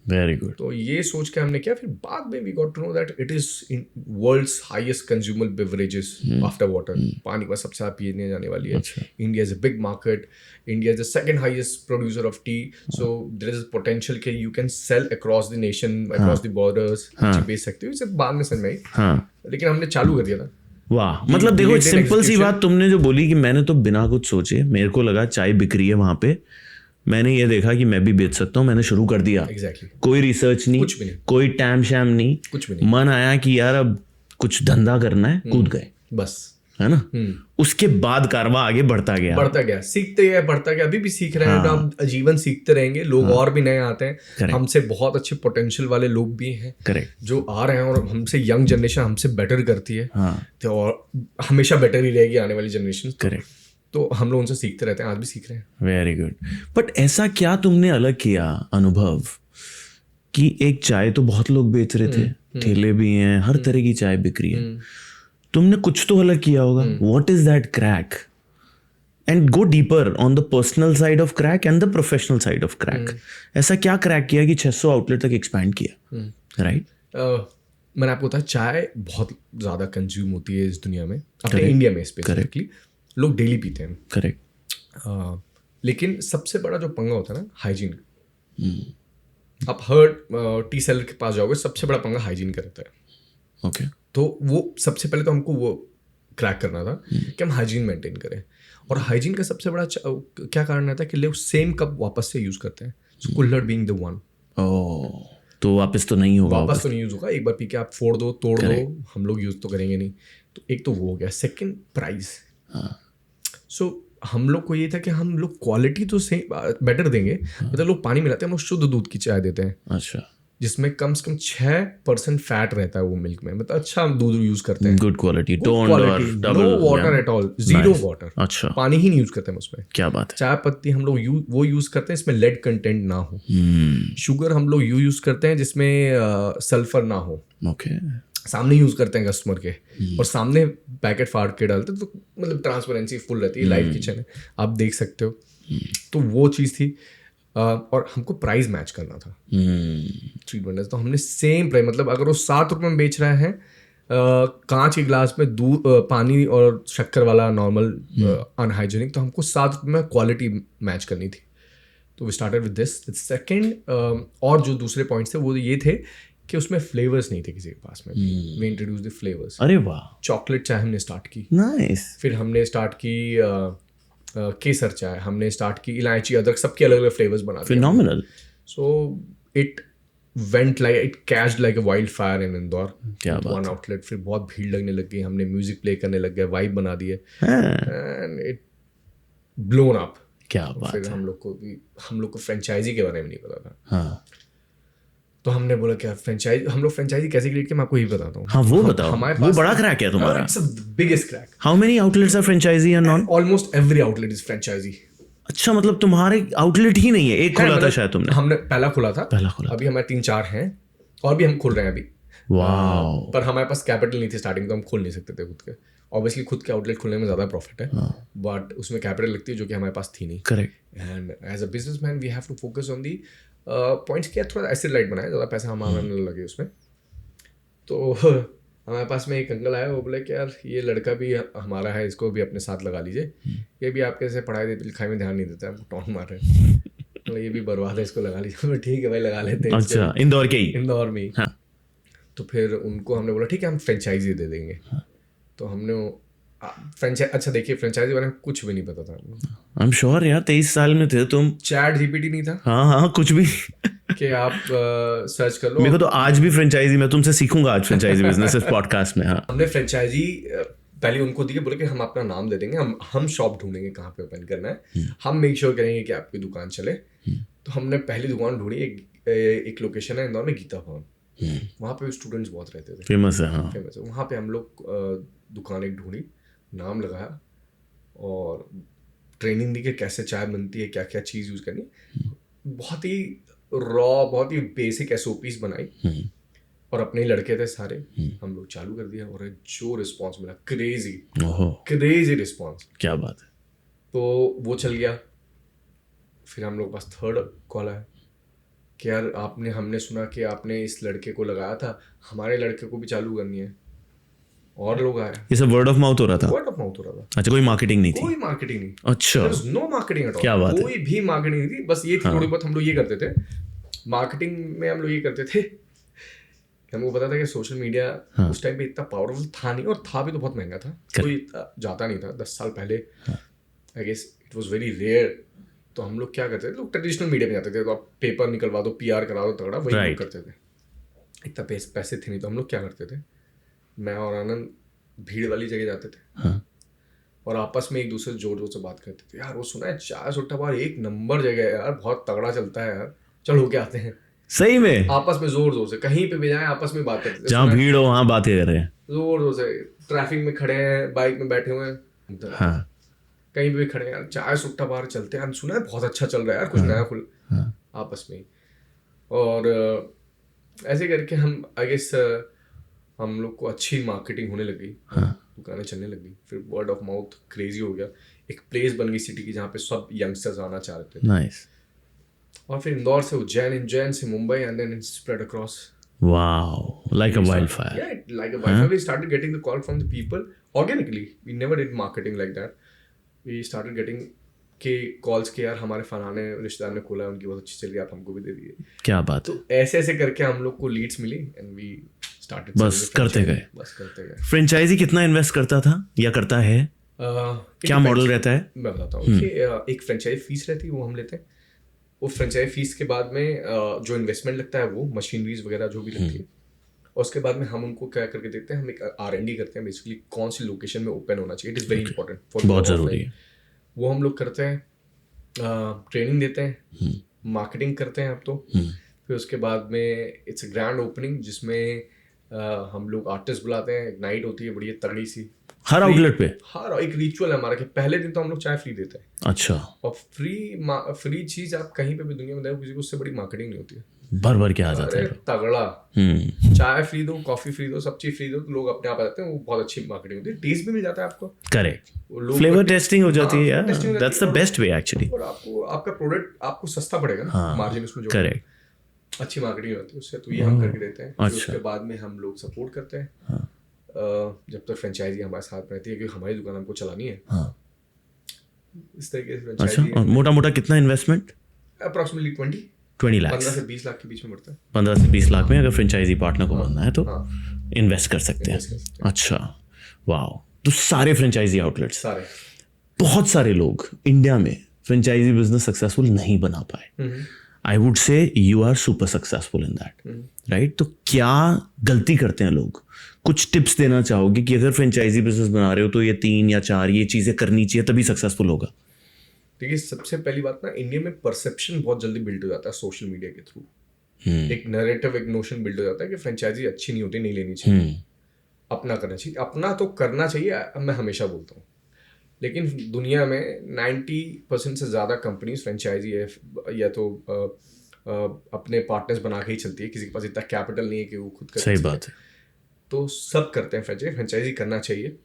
Very good. तो ये सोच के हमने किया। फिर बाद में we got to know that it is in world's highest consumer beverages after water. पानी का सबसे ज़्यादा पीने जाने वाली है। India is a big market, India is the second highest producer of tea, so there is potential कि you can sell across the nation, across the borders, बेच सकते हो। इसे बाद में समझ में आई, लेकिन हमने चालू कर दिया था। वाह, मतलब देखो सिंपल सी बात तुमने जो बोली कि मैंने तो बिना कुछ सोचे, मेरे को लगा चाय बिक रही है वहां पे, मैंने ये देखा कि मैं भी बेच सकता हूँ, मैंने शुरू कर दिया। एग्जैक्टली। कोई रिसर्च नहीं, कुछ भी नहीं, कोई टैम शैम नहीं, कुछ भी नहीं। मन आया कि यार अब कुछ धंधा करना है, कूद गए, बस, है ना। उसके बाद कारवा आगे बढ़ता गया, सीखते गए, बढ़ता गया। अभी भी सीख रहे हैं, हम जीवन सीखते रहेंगे। लोग और भी नए आते हैं, हमसे बहुत अच्छे पोटेंशियल वाले लोग भी हैं, करेक्ट, जो आ रहे हैं, और हमसे यंग जनरेशन हमसे बेटर करती है, तो और हमेशा बेटर ही रहेगी आने वाली जनरेशन। करेक्ट। तो हम लोग उनसे सीखते रहते हैं, आज भी सीख रहे हैं। Very good. बट ऐसा क्या तुमने अलग किया अनुभव कि एक चाय तो बहुत लोग बेच रहे थे, ठेले भी हैं, हर तरह की चाय बिक रही है, तुमने कुछ तो अलग किया होगा। What is that crack? And go deeper on the personal side of crack and the professional side of crack. ऐसा क्या क्रैक किया कि 600 आउटलेट तक एक्सपैंड किया? राइट। मैंने आपको बताया, चाय बहुत ज़्यादा कंज्यूम होती है इस दुनिया में, अपने इंडिया में स्पेसिफिकली लोग डेली पीते हैं। करेक्ट। लेकिन सबसे बड़ा जो पंगा होता है ना, हाइजीन। आप हर टी सेलर के पास जाओगे, सबसे बड़ा पंगा हाइजीन का रहता है। ओके। तो वो सबसे पहले तो हमको वो क्रैक करना था कि हम हाइजीन मेंटेन करें। और हाइजीन का सबसे बड़ा क्या कारण रहता है कि लोग सेम कप वापस से यूज़ करते हैं। सो कुल्हड़ बीइंग द वन। तो वापस तो नहीं होगा, वापस तो नहीं यूज़ होगा। एक बार पी के आप फोड़ दो, तोड़ दो, हम लोग यूज़ तो करेंगे नहीं। तो एक तो वो हो गया। Second, price. सो हम लोग को ये था कि हम लोग क्वालिटी तो सेम बेटर देंगे, मतलब लोग पानी मिलाते हैं, हम लोग शुद्ध दूध की चाय देते हैं। अच्छा। जिसमें कम से कम 6% फैट रहता है वो मिल्क में, मतलब अच्छा हम दूध यूज करते हैं, good quality, no water at all, zero water. अच्छा, पानी ही नहीं यूज करते हैं उसमें। क्या बात है। चाय पत्ती हम लोग वो यूज करते हैं इसमें लेड कंटेंट ना हो। शुगर हम लोग यूज करते हैं जिसमें सल्फर ना हो। ओके। सामने यूज करते हैं कस्टमर के, और सामने पैकेट फाड़ के डालते हैं, तो मतलब ट्रांसपेरेंसी फुल रहती है। लाइव किचन है, आप देख सकते हो। तो वो चीज़ थी। और हमको प्राइस मैच करना था स्ट्रीट वेंडर्स। तो हमने सेम प्राइस, मतलब अगर वो 7 रुपये में बेच रहे हैं कांच के गिलास में दूध, पानी और शक्कर वाला नॉर्मल अनहाइजेनिक, तो हमको 7 रुपये में क्वालिटी मैच करनी थी। तो we started with this. Second, और जो दूसरे पॉइंट्स थे वो ये थे कि उसमें फ्लेवर्स नहीं थे किसी के पास में। We introduce the flavours. अरे वाह। चॉकलेट चाय हमने स्टार्ट की। नाइस। फिर हमने स्टार्ट की केसर चाय, हमने स्टार्ट की इलायची, अदरक, सबके अलग अलग फ्लेवर्स बना दिए। Phenomenal. So it went like, it catched like a wildfire in Indore. क्या बात। One outlet. फिर बहुत भीड़ लगने लग गई, हमने म्यूजिक प्ले करने लग गए, वाइब बना दिए, एंड इट ब्लोन अप। क्या बात। फिर हम लोग को फ्रेंचाइजी के बारे में नहीं पता था। हाँ। तो हमने बोला क्या हम लोग फ्रेंचाइजी कैसे क्रिएट किया, मैं आपको यही बताता हूँ। हाँ, वो बताओ। हमारे वो पास बड़ा क्रैक है तुम्हारा। It's the biggest crack. How many outlets are franchisee और non? Almost every outlet is franchisee. अच्छा, मतलब तुम्हारे आउटलेट ही नहीं है, एक खुला था शायद तुमने? हमने पहला खुला था। पहला खुला। अभी हमारे 3-4 हैं, और भी हम खुल रहे हैं अभी। वाओ। पर हमारे पास कैपिटल नहीं थी स्टार्टिंग, तो हम खोल नहीं सकते थे खुद के। ऑब्वियसली खुद के आउटलेट खोलने में ज़्यादा प्रॉफिट है, बट उसमें कैपिटल लगती है जो कि हमारे पास थी नहीं। Correct. And as a businessman we have to focus on the points, किया थोड़ा एसिड लाइट बनाया, ज़्यादा पैसा हमारा न लगे उसमें। तो हमारे पास में एक अंकल आया, वो बोले कि यार ये लड़का भी हमारा है, इसको भी अपने साथ लगा लीजिए, ये भी आपके जैसे पढ़ाई लिखाई में ध्यान नहीं देता, आपको टॉन्ट मार रहे हैं, तो ये भी बर्बाद है, इसको लगा लीजिए। ठीक है भाई, लगा लेते हैं। अच्छा, इंदौर के ही? इंदौर में ही। हाँ। तो फिर उनको हमने बोला ठीक है हम फ्रेंचाइजी दे देंगे। तो हमने फ्रेंचाइज, अच्छा देखिए फ्रेंचाइजी बारे में कुछ भी नहीं पता था। आई एम श्योर यार, 23 साल में थे तुम। चैट जीपीटी नहीं था। हाँ, कुछ भी कि आप सर्च कर लो। मेरे को तो आज भी फ्रेंचाइजी, मैं तुमसे सीखूंगा आज फ्रेंचाइजी बिजनेस इस पॉडकास्ट में। हाँ, हमने फ्रेंचाइजी पहले उनको दी, बोले कि हम अपना नाम दे देंगे, हम शॉप ढूंढेंगे कहाँ पे ओपन करना है, हम मेक श्योर करेंगे कि आपकी दुकान चले। तो हमने पहली दुकान ढूंढी, एक लोकेशन है इंदौर में, गीता भवन, वहाँ पे स्टूडेंट्स बहुत रहते थे, फेमस है। हाँ, फेमस है। वहाँ पे हम लोग दुकान एक ढूंढी, नाम लगाया और ट्रेनिंग दी कि कैसे चाय बनती है, क्या क्या चीज़ यूज़ करनी। बहुत ही रॉ, बहुत ही बेसिक SOPs बनाई, और अपने ही लड़के थे सारे, हम लोग चालू कर दिया। और जो रिस्पॉन्स मिला, क्रेजी रिस्पॉन्स, क्या बात है। तो वो चल गया। फिर हम लोग पास थर्ड कॉल आया कि यार हमने सुना कि आपने इस लड़के को लगाया था, हमारे लड़के को भी चालू करनी है। और लोग आए। ये सब वर्ड ऑफ माउथ हो रहा था? वर्ड ऑफ माउथ हो रहा था। अच्छा, कोई मार्केटिंग नहीं थी? कोई मार्केटिंग नहीं। अच्छा, नो मार्केटिंग एट ऑल। क्या बात है। कोई भी मार्केटिंग नहीं थी, बस ये थी थोड़ी बहुत हम लोग ये करते थे मार्केटिंग में। हम लोग ये करते थे, हमको पता था कि सोशल मीडिया उस टाइम पे इतना पावरफुल था नहीं, और था भी तो बहुत महंगा था, कोई जाता नहीं था 10 साल पहले। I guess it was very rare. तो हम लोग क्या करते थे, लोग ट्रेडिशनल मीडिया में जाते थे, तो आप पेपर निकलवा दो, PR करा दो तगड़ा, वही लोग करते थे। इतना पैसे थे नहीं, तो हम लोग क्या करते थे, मैं और आनंद भीड़ वाली जगह जाते थे, और आपस में एक दूसरे से जोर जोर से बात करते थे। यार वो सुना है चाय सुट्टा बार एक नंबर जगह है यार, बहुत तगड़ा चलता है यार, चलो होके आते हैं। सही में? आपस में जोर जोर से, कहीं पे भी जाए आपस में बात करते थे, जहाँ भीड़ हो वहाँ बातें कर रहे हैं, जोर जोर से। ट्रैफिक में खड़े हैं, बाइक में बैठे हुए हैं, हाँ, कहीं पे भी खड़े हैं, यार चाय सुट्टा बार चलते हैं, सुना है बहुत अच्छा चल रहा है यार, कुछ नया खुल, आपस में। और ऐसे करके हम आई गेस हम लोग को अच्छी मार्केटिंग होने लगी, दुकानें चलने लगी। फिर वर्ड ऑफ माउथ क्रेजी हो गया, एक प्लेस बन गई सिटी की जहाँ पे सब यंगस्टर्स आना चाह रहे थे। नाइस। और फिर इंदौर से उज्जैन, उज्जैन से Mumbai, and then it spread across. Wow, like a wildfire. Yeah, like a wildfire. We started getting the call from the people organically. We never did marketing like that. We started getting के calls के, यार हमारे फलाने रिश्तेदार ने खोला है, उनकी बहुत अच्छी चल रही है, आप हमको भी दे दीजिए। क्या बात है। तो ऐसे ऐसे करके हम लोग को लीड्स मिली, एंड वी स्टार्टेड बस करते गए। फ्रेंचाइजी कितना इन्वेस्ट करता था या करता है? क्या मॉडल रहता है? मैं बताता हूँ कि एक फ्रेंचाइज फीस रहती है, वो हम लेते हैं। वो फ्रेंचाइज फीस के बाद में जो इन्वेस्टमेंट लगता है, वो मशीनरीज वगैरह जो भी लगती है, और उसके बाद में हम उनको क्या करके देते हैं, हम एक R&D करते हैं, बेसिकली कौन सी लोकेशन में ओपन होना चाहिए। इट इज़ वेरी इंपॉर्टेंट, बहुत ज़रूरी है। वो हम लोग करते हैं, ट्रेनिंग देते हैं, मार्केटिंग करते हैं अब तो। फिर उसके बाद में इट्स अ ग्रैंड ओपनिंग, जिसमें हम लोग आर्टिस्ट बुलाते हैं, एक नाइट होती है बढ़िया तगड़ी सी, हर आउटलेट पे। हर एक रिचुअल है हमारा कि पहले दिन तो हम लोग चाय फ्री देते हैं। अच्छा। और फ्री चीज आप कहीं पे भी दुनिया में देखो, किसी को उससे बड़ी मार्केटिंग नहीं होती है। भर के आ जाते हैं तगड़ा। चाय फ्री दो, कॉफी फ्री दो, सब चीज फ्री दो, तो लोग अपने आप आ जाते हैं। वो बहुत अच्छी मार्केटिंग होती है, टेस्ट भी मिल जाता है आपको। करेक्ट, फ्लेवर टेस्टिंग हो जाती है यार, that's the best way actually. और आपको आपका प्रोडक्ट आपको सस्ता पड़ेगा ना, मार्जिन उसमें जो करेक्ट, अच्छी मार्केटिंग होती है उससे। तो ये हम करके देते हैं। उसके बाद में हम लोग सपोर्ट करते हैं जब तक फ्रेंचाइजी हमारे साथ रहती है, क्योंकि हमारी दुकान हमको चलानी है। इस तरीके से फ्रेंचाइजी। अच्छा, मोटा मोटा कितना इन्वेस्टमेंट? अप्रॉक्सीमेटली 20 लाख, 15 से 20 लाख के बीच में पड़ता है। 15 से 20 लाख में अगर फ्रेंचाइजी पार्टनर को बनना है तो इन्वेस्ट कर सकते हैं। अच्छा, वाओ। तो सारे फ्रेंचाइजी आउटलेट्स, बहुत सारे लोग इंडिया में फ्रेंचाइजी बिजनेस सक्सेसफुल नहीं बना पाए। I would say you are super successful in that, right? तो क्या गलती करते हैं लोग? कुछ टिप्स देना चाहोगे कि अगर फ्रेंचाइजी बिजनेस बना रहे हो तो ये 3 या 4 ये चीजें करनी चाहिए तभी सक्सेसफुल होगा? देखिए, सबसे पहली बात ना, इंडिया में परसेप्शन बहुत जल्दी बिल्ड हो जाता है सोशल मीडिया के थ्रू। एक नैरेटिव, एक नोशन बिल्ड हो जाता है कि फ्रेंचाइजी अच्छी नहीं होती, नहीं लेनी चाहिए, अपना करना चाहिए। अपना तो करना चाहिए, मैं हमेशा बोलता हूँ, लेकिन दुनिया में 90% से ज़्यादा कंपनीज फ्रेंचाइजी है या तो अपने पार्टनर्स बना के ही चलती है, किसी के पास इतना कैपिटल नहीं है कि वो खुद कर सही बात है। तो सब करते हैं फ्रेंचाइजी करना चाहिए।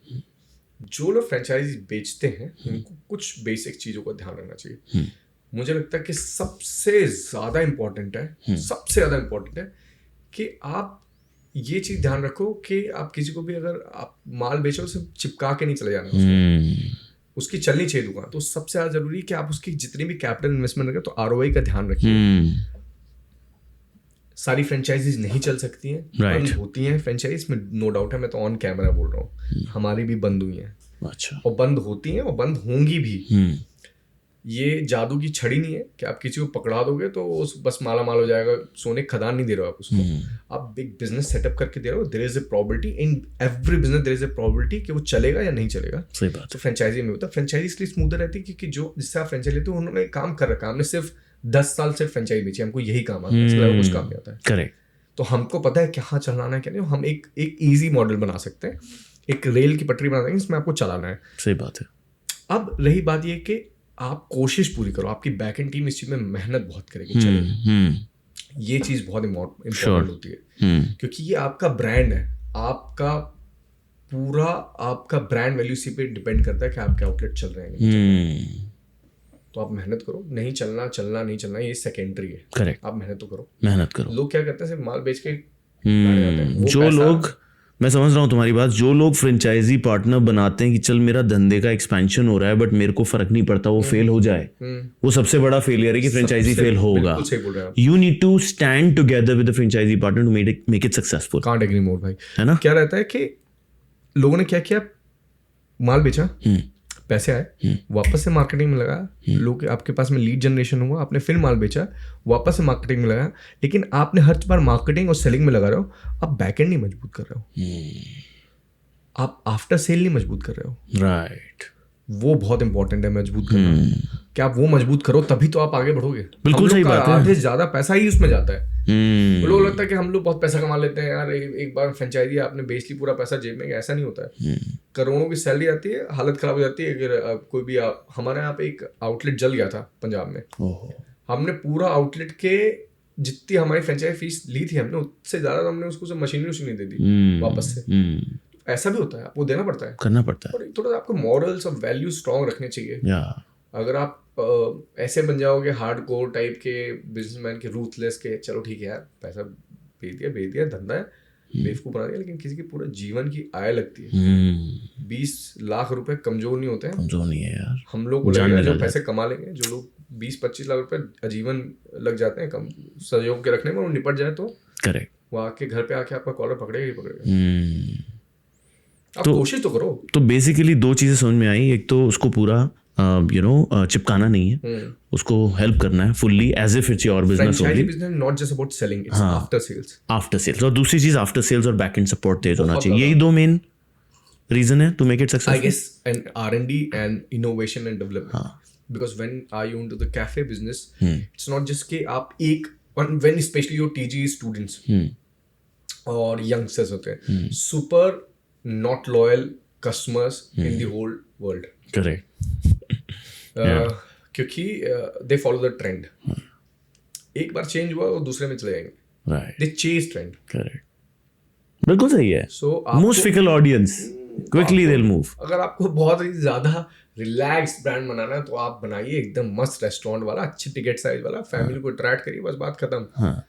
जो लोग फ्रेंचाइजी बेचते हैं उनको कुछ बेसिक चीज़ों का ध्यान रखना चाहिए। मुझे लगता है कि सबसे ज़्यादा इम्पोर्टेंट है कि आप ये चीज़ ध्यान रखो कि आप किसी को भी अगर आप माल बेचो सिर्फ चिपका के नहीं चले जाना उसको, उसकी चलनी चाहिए दुकान। तो सबसे ज़्यादा जरूरी है कि आप उसकी जितनी भी कैपिटल इन्वेस्टमेंट रखें तो ROI का ध्यान रखिए। सारी फ्रेंचाइजीज नहीं चल सकती हैं, बंद होती हैं फ्रेंचाइज में, नो डाउट है, मैं तो ऑन कैमरा बोल रहा हूँ, हमारी भी बंद हुई हैं। अच्छा। और बंद होती हैं और बंद होंगी भी। ये जादू की छड़ी नहीं है कि आप किसी को पकड़ा दोगे तो उस बस माला माल हो जाएगा, सोने खदान नहीं दे रहे हो आप उसको, आप बिग बिजनेस सेटअप करके दे रहे हो। There is a probability in every business, there is a probability कि वो चलेगा या नहीं चलेगा। सही बात। तो फ्रेंचाइजी में होता है, फ्रेंचाइजी इसलिए स्मूदर रहती है क्योंकि जो जिससे आप फ्रेंचाइजी लेते हो उन्होंने काम कर रखा है, हमने सिर्फ 10 साल सिर्फ फ्रेंचाइजी बेची, हमको यही काम आता है, इसके अलावा कुछ काम नहीं आता है। करेक्ट। तो हमको पता है कहाँ चलाना है क्या नहीं, हम एक ईजी मॉडल बना सकते हैं, एक रेल की पटरी बना देंगे, इसमें आपको चलाना है। सही बात है। अब रही बात ये कि आप कोशिश पूरी करो, आपकी बैक एंड टीम इस चीज में मेहनत बहुत करेगी, चलेगी। ये चीज बहुत इम्पोर्टेंट होती है क्योंकि ये आपका ब्रांड है, आपका पूरा आपका ब्रांड वैल्यू इसी पे डिपेंड करता है कि आपके आउटलेट चल रहे हैं। तो आप मेहनत करो, नहीं चलना ये सेकेंडरी है। करेक्ट। आप मेहनत तो करो, मेहनत करो। लोग क्या करते हैं सिर्फ माल बेच के बैठ जाते हैं। जो लोग, मैं समझ रहा हूँ तुम्हारी बात, जो लोग फ्रेंचाइजी पार्टनर बनाते हैं कि चल मेरा धंधे का एक्सपेंशन हो रहा है बट मेरे को फर्क नहीं पड़ता वो फेल हो जाए, वो सबसे बड़ा फेलियर है कि फ्रेंचाइजी फेल होगा। You need to stand together with the franchisee partner to make it successful. Can't agree more भाई, है ना? क्या रहता है कि लोगों ने क्या किया, माल बेचा, पैसे आए, वापस से मार्केटिंग में लगा, लोग आपके पास में लीड जनरेशन हुआ, आपने फिर माल बेचा, वापस से मार्केटिंग में लगा, लेकिन आपने हर बार मार्केटिंग और सेलिंग में लगा रहे हो, आप बैकएंड नहीं मजबूत कर रहे हो, आप आफ्टर सेल नहीं मजबूत कर रहे हो। राइट। वो बहुत इंपॉर्टेंट है मजबूत करना। कि आप वो मजबूत करो तभी तो आप आगे बढ़ोगे। बिल्कुल सही बात है। आधे ज्यादा पैसा ही उसमें जाता है। लोग लगता है कि हम लोग बहुत पैसा कमा लेते हैं यार, एक बार फ्रेंचाइजी आपने बेच ली, पूरा पैसा जेब में, ऐसा नहीं होता है। करोड़ों की सैलरी आती है, हालत खराब हो जाती है। अगर कोई भी हमारे यहाँ पे एक आउटलेट जल गया था पंजाब में, हमने पूरा आउटलेट के जितनी हमारी फ्रेंचाइजी फीस ली थी हमने, उससे ज्यादा हमने उसको मशीनरी दे दी वापस से। ऐसा भी होता है, आपको देना पड़ता है, करना पड़ता है। थोड़ा सा आपको मॉरल्स और वैल्यू स्ट्रांग रखने चाहिए। अगर आप ऐसे बन जाओगे हार्डकोर टाइप के बिजनेसमैन के, रूथलेस के, चलो ठीक है यार पैसा भेज दिया धंधा है, बेवकूफ बना दिया, लेकिन किसी के पूरा जीवन की आय लगती है। 20 लाख रुपए कमजोर नहीं होते हैं, कमजोर नहीं है यार। हम लोग जो पैसे कमा लेंगे, जो लोग 20-25 लाख रुपए आजीवन लग जाते हैं कम सहयोग के रखने में, वो निपट जाए तो करेक्ट, वो आके घर पे आके आपका कॉलर पकड़ेगा ही पकड़ेगा। आप कोशिश तो करो। तो बेसिकली 2 चीजें समझ में आई, एक तो उसको पूरा चिपकाना नहीं है, उसको हेल्प करना है fully as if it's your business only. Business not just about selling, it's after sales. और दूसरी चीज आफ्टर सेल्स और बैक एंड सपोर्ट तेज होना चाहिए। यही 2 मेन रीजन है to make it successful, I guess. And R&D and innovation and development, because when are you into the cafe business, it's not just कि आप एक, when specially your TG students और youngsters होते हैं, super not loyal customers in the whole world. Correct. क्योंकि they follow the trend. एक बार change हुआ वो दूसरे में चले जाएंगे. Right. They chase trend. Correct. बिल्कुल सही है. So most fickle audience. Quickly they'll move. अगर आपको बहुत ही ज्यादा रिलैक्स ब्रांड बनाना है तो आप बनाइए एकदम मस्त रेस्टोरेंट वाला, अच्छी टिकट साइज वाला, फैमिली को अट्रैक्ट करिए, बस बात खत्म।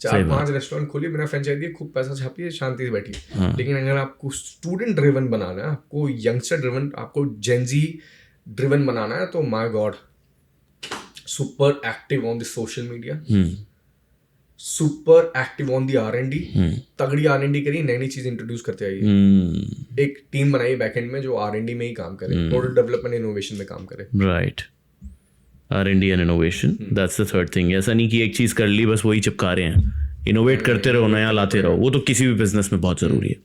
4-5 रेस्टोरेंट खोलिए बिना फ्रेंचाइजी, खूब पैसा छापिए, शांति से बैठिए। लेकिन अगर आपको स्टूडेंट ड्रिवन बनाना है, आपको यंगस्टर ड्रिवन, आपको जेनजी ड्रिवन बनाना है, तो my God, super active on the social media, super active on the R&D, तगड़ी R&D करिए, नई नई चीज इंट्रोड्यूस करते आइए। एक टीम बनाइए बैकएंड में जो R&D में ही काम करे, प्रोडक्ट डेवलपमेंट इनोवेशन में काम करे। Right. R&D and innovation, that's the third thing. ऐसा नहीं कि एक चीज़ कर ली बस वही चिपका रहे हैं, इनोवेट करते रहो, नया लाते रहो, वो तो किसी भी बिजनेस में बहुत ज़रूरी है।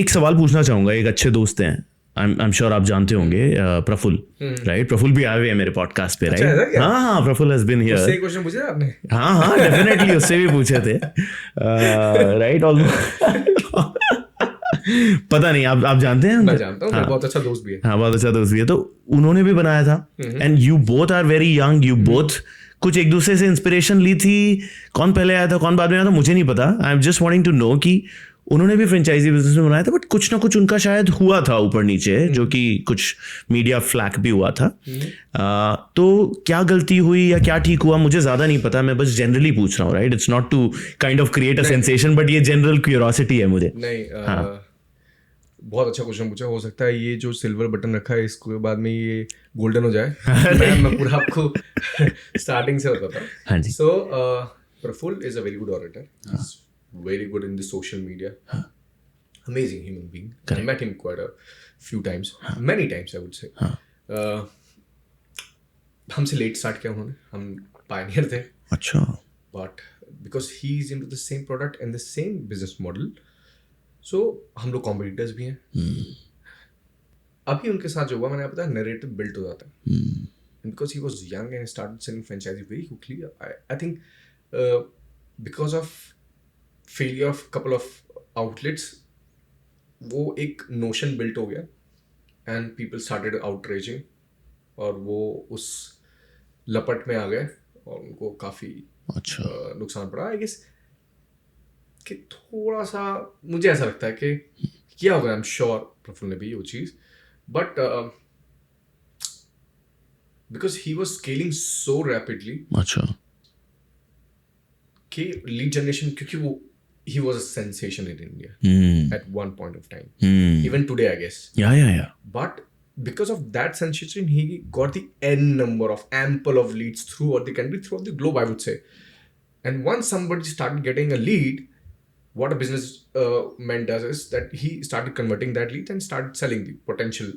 एक सवाल पूछना चाहूँगा, एक अच्छे दोस्त हैं, आई एम श्योर आप जानते होंगे, प्रफुल्ल, राइट? प्रफुल्ल भी आए हुए हैं मेरे पॉडकास्ट पे, राइट? हाँ, प्रफुल्ल हैज बीन हियर। उससे क्वेश्चन पूछे आपने? हाँ, डेफिनेटली उससे भी पूछे थे, राइट? ऑलमोस्ट पता नहीं, आप जानते हैं? मैं जानता हूँ, हाँ, बहुत अच्छा दोस्त भी है। हाँ, बहुत अच्छा दोस्त भी है। तो उन्होंने भी बनाया था, and you both are very young, you both कुछ एक दूसरे से इंस्पिरेशन ली थी? कौन पहले आया था, कौन बाद में आया था, मुझे नहीं पता. I am just wanting to know कि उन्होंने भी फ्रेंचाइजी बिजनेस में बनाया था, बट कुछ ना कुछ उनका शायद हुआ था ऊपर नीचे, जो कि कुछ मीडिया फ्लैक भी हुआ था. तो क्या गलती हुई या क्या ठीक हुआ, मुझे ज्यादा नहीं पता. मैं बस जनरली पूछ रहा हूँ, right? It's not to kind of create a sensation, but ये जनरल क्यूरियोसिटी है मुझे. नहीं, बहुत अच्छा क्वेश्चन पूछा. हो सकता है ये जो सिल्वर बटन रखा है इसके बाद में ये गोल्डन हो जाए. मैं पूरा आपको स्टार्टिंग से बताता हूँ. हाँ जी. So Prafull is a very good orator. Very good in the social media. Amazing human being. I met him quite a few times. Many times I would say. हमसे लेट स्टार्ट किया उन्होंने. हम पायनियर थे. अच्छा. But because he is into the same product and the same business model, so हम लोग competitors भी हैं. अभी उनके साथ जो हुआ, मैंने बताया, नरेटिव बिल्ट हो जाता है. Because he was young and started selling franchise very quickly. I think because of failure of couple of outlets वो एक नोशन बिल्ट हो गया एंड पीपल स्टार्टेड आउटरेजिंग और वो उस लपट में आ गए और उनको काफ़ी नुकसान पड़ा. आई गेस कि थोड़ा सा मुझे ऐसा लगता है कि किया होगा. आई एम श्योर प्रफुल्ल ने भी वो चीज़, but because he was scaling so rapidly. अच्छा. कि लीड जनरेशन, क्योंकि वो he was a sensation in India at one point of time. Even today, I guess. Yeah. But because of that sensation, he got the N number of ample of leads throughout the country, throughout the globe, I would say. And once somebody started getting a lead, what a businessman does is that he started converting that lead and started selling the potential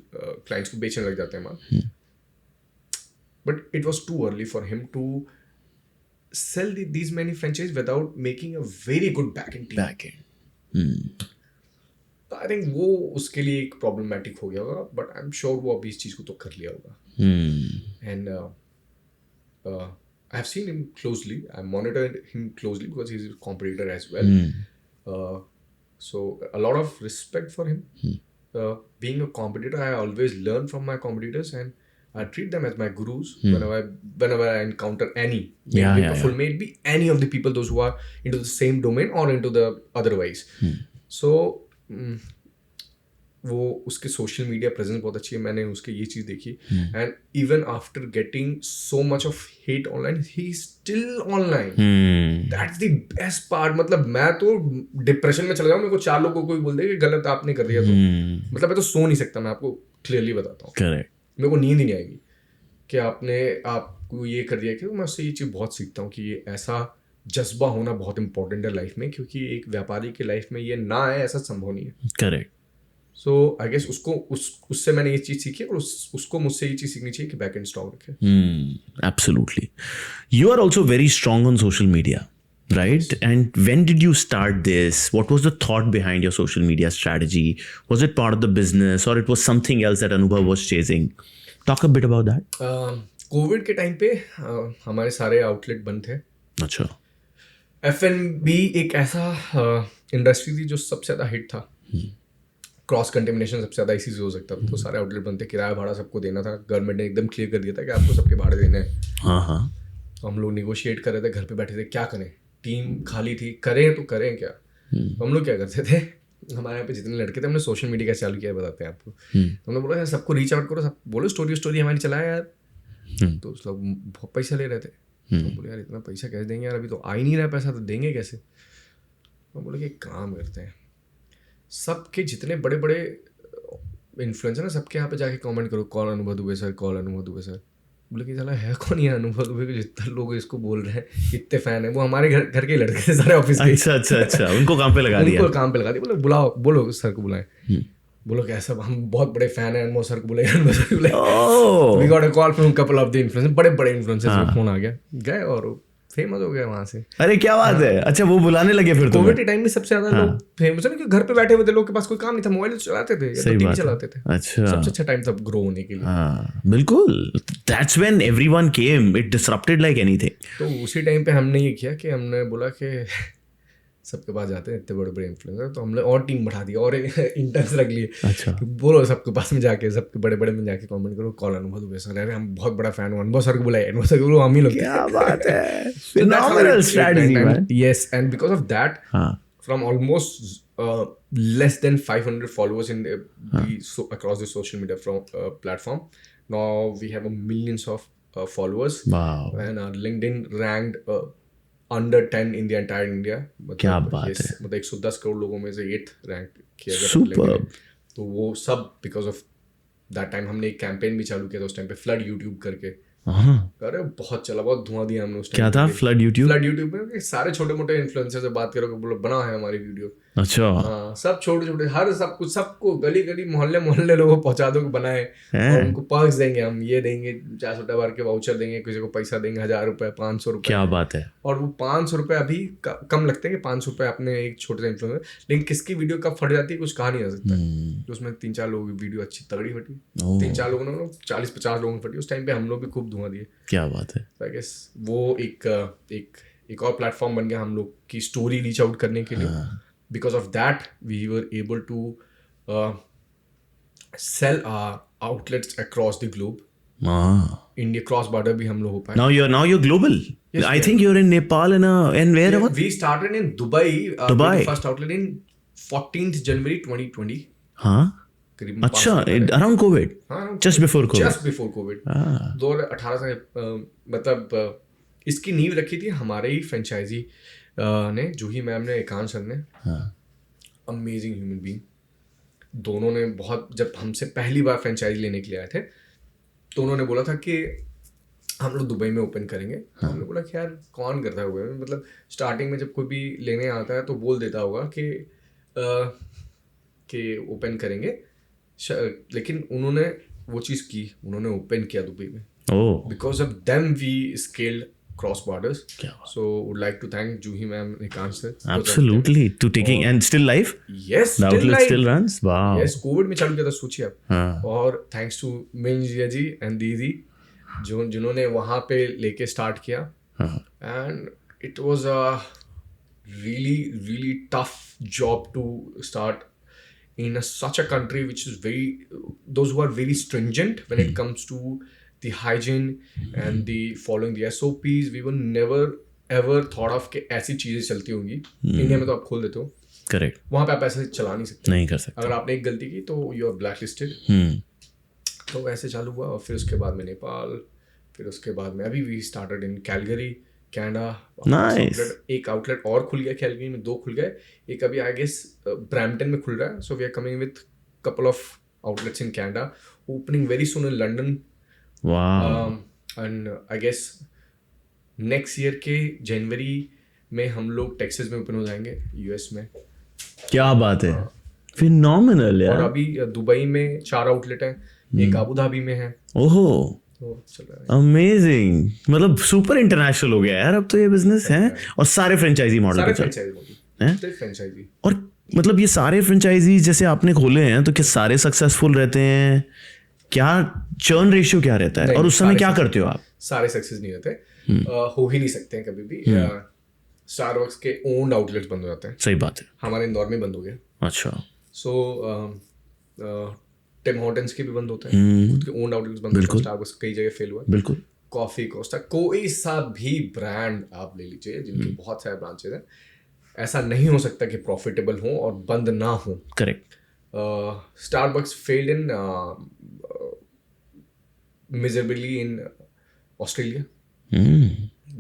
clients को बेचने लग जाते हैं माल. But it was too early for him to sell these many franchises without making a very good back-end team. तो I think वो उसके लिए एक प्रॉब्लमेटिक हो गया होगा, बट आई एम श्योर वो अभी इस चीज़ को तो कर लिया होगा. And I have seen him closely, I monitor him closely because he is a competitor as well. So a lot of respect for him. Being a competitor, I always learn from my competitors and I treat them as my gurus whenever I encounter any. May it be any of the people, those who are into the same domain or into the otherwise. So वो उसके social media presence बहुत अच्छी है. मैंने उसके ये चीज़ देखी. And even after getting so much of hate online, he still online. That's the best part. मतलब मैं तो डिप्रेशन में चला जाऊँ, मेरे को 4 लोगों को कोई बोल दे कि गलत आपने कर दिया, तो मतलब मैं तो सो नहीं सकता. मैं आपको क्लियरली बताता हूँ. करेक्ट. मेरे को नींद ही नहीं आएगी कि आपको ये कर दिया. कि मैं उससे ये चीज़ बहुत सीखता हूँ कि ये ऐसा जज्बा होना बहुत इंपॉर्टेंट है लाइफ में, क्योंकि एक व्यापारी की लाइफ में ये ना है ऐसा संभव नहीं है. करेक्ट. सो आई गेस उससे मैंने ये चीज़ सीखी, और उसको मुझसे ये चीज़ सीखनी चाहिए कि बैक एंड स्ट्रॉन्ग रखे. Absolutely. You are also very strong on social media, right? And when did you start this? What was the thought behind your social media strategy? Was it part of the business or it was something else that Anubhav was chasing? Talk a bit about that. Covid के time पे हमारे सारे outlet बंद थे. अच्छा. F&B एक ऐसा industry थी जो सबसे ज़्यादा हिट था. क्रॉस कंटेमिनेशन सबसे ज़्यादा इसी से हो सकता था. तो सारे आउटलेट बंद थे. किराया भाड़ा सबको देना था. गवर्नमेंट ने एकदम क्लियर कर दिया था कि आपको सबके भाड़े देने हैं. हाँ. तो हम लोग निगोशिएट कर रहे थे, घर पे बैठे थे, क्या करें. टीम खाली थी, करें तो करें क्या. तो हम लोग क्या करते थे, हमारे यहाँ पे जितने लड़के थे, हमने सोशल मीडिया कैसे चालू किया बताते हैं आपको. हमने बोला यार सबको रीच आउट करो, सब बोलो स्टोरी हमारी चलाए यार. तो उस लोग बहुत पैसा ले रहे थे. तो बोले यार इतना पैसा कैसे देंगे यार, अभी तो आ ही नहीं रहा पैसा, तो देंगे कैसे. तो बोले कि एक काम करते हैं, सबके जितने बड़े बड़े इन्फ्लुएंसर ना, सबके यहाँ पे जाके कमेंट करो, कॉल अनुभव दुबे सर, कॉल अनुभव दुबे सर. बोले कि साला है कौन ये अनुभव दुबे को जितना लोग इसको बोल रहे हैं, इतने फैन है. वो हमारे घर के लड़के थे सारे ऑफिस के. अच्छा. उनको काम पे लगा दिया. बोले बुलाओ, बोलो सर को बुलाएं. बोलो कि ऐसा हम बहुत बड़े फैन हैं, अनुभव सर को बुलाए. We got a call from couple of the influencer, बड़े इन्फ्लुएंसर्स का फोन आ गया. गए और फेमस हो गया वहाँ से. अरे क्या बात है. अच्छा वो बुलाने लगे फिर. कोविड के टाइम में सबसे ज्यादा लोग फेमस है ना, क्योंकि घर पे बैठे हुए थे, लोग के पास कोई काम नहीं था, मोबाइल चलाते थे या टीवी चलाते थे. अच्छा. सबसे अच्छा टाइम था ग्रो होने के लिए. हाँ बिल्कुल. That's when everyone came. It disrupted like anything. तो उसी टाइम पे हमने ये किया कि हमने बोला कि सबके पास जाते हैं इतने बड़े बड़े इन्फ्लुएंसर, तो हमने और टीम बढ़ा दी और इंटर्न्स रख लिए। अच्छा। कि बोलो सबके पास में जाके, सबके बड़े बड़े में जाके कमेंट करो, कॉल अनुभव दुबे सर, अरे हम बहुत बड़ा फैन हूँ, अनुभव सर को बुलाए, अनुभव सर को बोलो, हम ही लोग। क्या बात है, phenomenal strategy man. Yes, and because of that, हाँ, from almost less than 500 followers in across the social media platform, now we have millions of followers. wow, And our LinkedIn ranked under 10 in the entire India. क्या बात है। मतलब 110 करोड़ लोगों में से 8th rank किया गया था Superb. LinkedIn में। तो वो सब बिकॉज ऑफ दैट टाइम हमने एक कैंपेन भी चालू किया था उस टाइम पे, फ्लड यूट्यूब करके। हाँ, अरे बहुत चला, बहुत धुआं दिया हमने उस क्या टाइम। था फ्लड यूट्यूब? फ्लड यूट्यूब में सारे छोटे मोटे इन्फ्लुएंसर से बात करोगे, बोलो बना है हमारी वीडियो। अच्छा, हाँ, सब छोटे छोटे, हर सब कुछ, सबको गली गली मोहल्ले मोहल्ले लोगों को पहुंचा दो कि बनाए, और उनको पर्क्स देंगे, हम ये देंगे 400 भर के वाउचर देंगे, किसी को पैसा देंगे 1000 रुपए, 500 रुपए। क्या बात है। और वो 500 रुपए अभी कम लगते हैं कि 500 रुपए अपने एक छोटे से इन्फ्लुएंसर, लेकिन किसकी वीडियो कब फट जाती है कुछ कहा नहीं जा सकता। तो उसमें 3-4 लोगों की वीडियो अच्छी तगड़ी फटी, 3-4 लोगों ने, 40-50 लोगों की फटी। उस टाइम पे हम लोग भी खूब धुआं दिए। क्या बात है। आई गेस वो एक और प्लेटफॉर्म बन गया हम लोग की स्टोरी रीच आउट करने के लिए। Because of that we were able to sell outlets across the globe. India cross border भी हम लोग हो पाए। Now you're global. Yes, I think you're in Nepal and where? We started in Dubai. Dubai. First outlet in 14th January 2020. हाँ, करीबन अच्छा, 5 साल पहले। around COVID. हाँ, Just before COVID. Just before COVID. 2018 से मतलब इसकी नींव रखी थी हमारे ही फ्रेंचाइजी ने, जूही मैम ने, एकांश सर ने। अमेजिंग ह्यूमन बीइंग दोनों ने। बहुत जब हमसे पहली बार फ्रेंचाइजी लेने के लिए आए थे तो उन्होंने बोला था कि हम लोग दुबई में ओपन करेंगे। हमने बोला कि यार कौन करता है दुबई में, मतलब स्टार्टिंग में जब कोई भी लेने आता है तो बोल देता होगा कि ओपन करेंगे, लेकिन उन्होंने वो चीज़ की, उन्होंने ओपन किया दुबई में। Because of them we scaled cross borders. So would like to thank Juhi ma'am, Ekansh sir. Absolutely. To taking and still live? Yes, the still outlet live. still runs? Wow. Yes, COVID में चालू किया था, सोचिए आप। और thanks to Minjiya ji and दीदी जिन्होंने वहाँ पे लेके स्टार्ट किया। And it was a really tough job to start in such a country which is those who are very stringent when it comes to the hygiene and the following the SOPs. We were never ever thought of कि ऐसी चीजें चलती होंगी। India में तो आप खोल देते हो, करेक्ट, वहाँ पे आप ऐसे चला नहीं सकते, नहीं कर सकते। अगर आपने एक गलती की तो यू आर ब्लैक लिस्टेड। तो वैसे चालू हुआ, और फिर उसके बाद में नेपाल, फिर उसके बाद में अभी we started in Calgary, Canada. Nice. एक आउटलेट और खुल गया कैलगरी में, 2 खुल गए, एक अभी आई गेस ब्रैम्पटन में खुल रहा है। So we are coming with couple of outlets in Canada, opening very soon in London. Wow. And I guess next year के जनवरी में हम लोग टेक्सास में ओपन हो जाएंगे, यूएस में। क्या बात है, फिनोमिनल यार। और अभी दुबई में 4 आउटलेट हैं, एक अबू धाबी में है। ओहो, तो चल रहा है। अमेजिंग, मतलब सुपर इंटरनेशनल हो गया यार अब तो ये बिजनेस है। और सारे फ्रेंचाइजी मॉडल पे चल फ्रेंचाइजी। और मतलब ये सारे फ्रेंचाइजी जैसे आपने खोले हैं तो क्या सारे सक्सेसफुल रहते हैं? क्या चर्न रेशियो क्या रहता है? और उस समय क्या करते हो आप? सारे सक्सेस नहीं रहते, हो ही नहीं सकते हैं कभी भी। स्टारबक्स के ओन्ड आउटलेट्स बंद हो जाते हैं। सही बात है। हमारे इंदौर में बंद हो गया। अच्छा। सो टिम हॉर्टन्स के भी बंद होते हैं, खुद के ओन्ड आउटलेट्स बंद होते हैं। स्टारबक्स कई जगह फेल हुआ। बिल्कुल। कॉफी कोस्टा, कोई सा भी ब्रांड आप ले लीजिए, जिनके बहुत सारे ब्रांचेज हैं, ऐसा नहीं हो सकता कि प्रॉफिटेबल हो और बंद ना हो। Correct. Starbucks failed in miserably in Australia.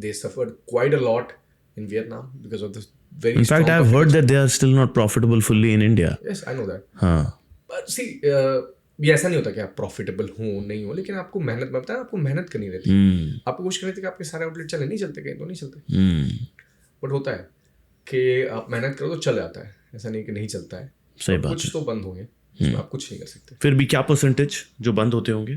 They suffered quite a lot in Vietnam because of this very. In fact, I've heard that they are still not profitable fully in India. Yes, I know that. हाँ. But see, ये ऐसा नहीं होता कि आप profitable हो नहीं हो, लेकिन आपको मेहनत, मैं बताया आपको मेहनत करनी रहती है। आपको कोशिश करनी रहती है कि आपके सारे आउटलेट चले, नहीं चलते कहीं तो नहीं चलते। बट होता है कि आप मेहनत करो तो चल जाता है, ऐसा नहीं कि नहीं चलता है। सही बात। कुछ तो बंद होंगे, उसमें आप कुछ नहीं कर सकते। फिर भी क्या परसेंटेज जो बंद होते होंगे?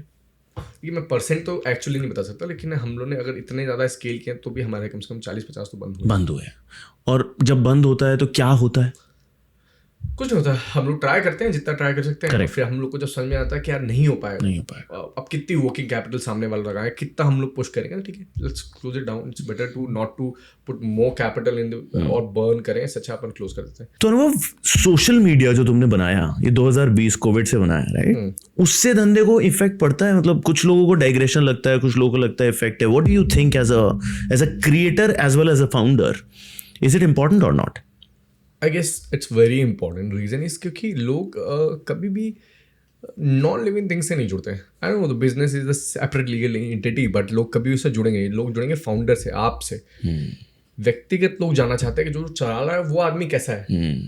ये मैं परसेंट तो एक्चुअली नहीं बता सकता, लेकिन हम लोग ने अगर इतने ज़्यादा स्केल किया तो भी हमारे कम से कम 40-50 तो बंद हुए। और जब बंद होता है तो क्या होता है? कुछ नहीं होता, हम लोग ट्राई करते हैं जितना ट्राई कर सकते हैं, फिर हम लोग को जब समझ में आता है कि यार नहीं हो पाएगा, अब कितनी वर्किंग कैपिटल सामने वाला लगा है, कितना हम लोग पुश करेंगे, ठीक है let's close it down, it's better to not to put more capital in और बर्न करें, अच्छा अपन क्लोज कर देते हैं। तो अनुभव, सोशल मीडिया जो तुमने बनाया ये 2020 कोविड से बनाया, राइट, उससे धंधे को इफेक्ट पड़ता है? मतलब कुछ लोगों को डाइग्रेशन लगता है, कुछ लोगों को लगता है इफेक्ट है। What do you think as a creator as well as a founder, is it important और not? I guess it's very important. Reason is क्योंकि लोग कभी भी नॉन लिविंग थिंग से नहीं जुड़ते हैं। I know the business is a separate legal entity, but लोग कभी उससे जुड़ेंगे, लोग जुड़ेंगे फाउंडर से, आप से। व्यक्तिगत लोग जानना चाहते हैं कि जो चला रहा है वो आदमी कैसा है,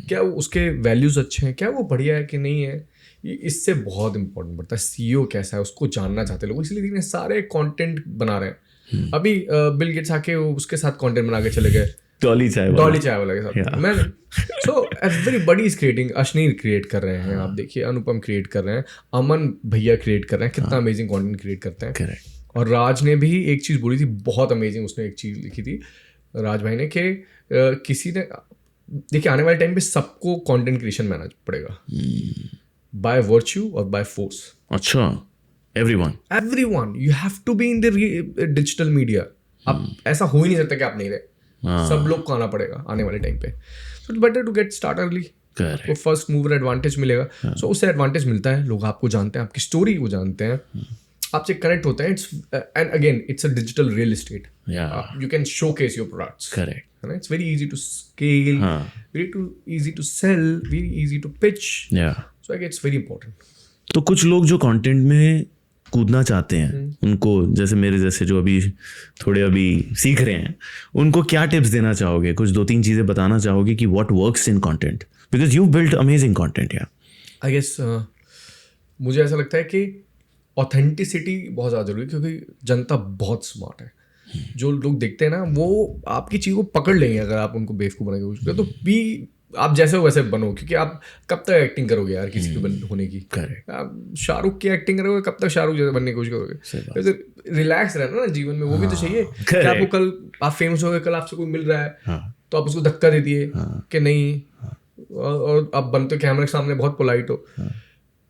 क्या उसके वैल्यूज अच्छे हैं, क्या वो बढ़िया है कि नहीं है। इससे बहुत इंपॉर्टेंट पड़ता है सीईओ कैसा है, उसको जानना चाहते हैं लोग, इसलिए सारे कंटेंट बना रहे हैं। अभी बिल गेट्स आके उसके साथ कंटेंट बना के चले गए, डॉली चाय वाला के साथ। मैं so everybody is creating. Ashneer create कर रहे हैं, आप देखिए, अनुपम क्रिएट कर रहे हैं, अमन भैया क्रिएट कर रहे हैं, कितना अमेजिंग कंटेंट क्रिएट करते हैं। Correct. और राज ने भी एक चीज़ बोली थी बहुत अमेजिंग, उसने एक चीज़ लिखी थी राज भाई ने कि किसी ने, देखिए आने वाले टाइम पे सबको कंटेंट क्रिएशन में आना पड़ेगा, बाय वर्च्यू और बाय फोर्स। अच्छा, everyone you have to be in the digital media. अब ऐसा हो ही नहीं सकता कि आप नहीं रहे, सब लोग को आना पड़ेगा आने वाले टाइम पे। So it's better to get start early, आपको फर्स्ट मूवर एडवांटेज मिलेगा। सो उससे एडवांटेज मिलता है, लोग आपको जानते हैं, आपकी स्टोरी को जानते हैं, आपसे कनेक्ट होते हैं। It's and again it's a digital real estate, you can showcase your products. Correct, it's very easy to scale, very easy to sell, very easy to pitch. So I guess it's very important. तो कुछ लोग जो content में कूदना चाहते हैं, उनको, जैसे मेरे जैसे जो अभी थोड़े अभी सीख रहे हैं, उनको क्या टिप्स देना चाहोगे? कुछ 2-3 चीजें बताना चाहोगे कि what works in content, because you built amazing content. यार आई गेस मुझे ऐसा लगता है कि ऑथेंटिसिटी बहुत ज़्यादा जरूरी है, क्योंकि जनता बहुत स्मार्ट है। जो लोग देखते हैं ना, वो आपकी चीज़ को पकड़ लेंगे अगर आप उनको बेवकूफ़ बनाने की कोशिश करें। तो भी आप जैसे हो वैसे बनो, क्योंकि आप कब तक एक्टिंग करोगे यार किसी के होने की। आप शाहरुख की एक्टिंग करोगे, कब तक शाहरुख जैसे बनने की कोशिश करोगे? रिलैक्स रहना ना जीवन में, वो भी तो चाहिए। कि आपको कल आप फेमस हो गए, कल आपसे कोई मिल रहा है तो आप उसको धक्का दे दिए कि नहीं, और आप बनते कैमरे के सामने बहुत पोलाइट हो,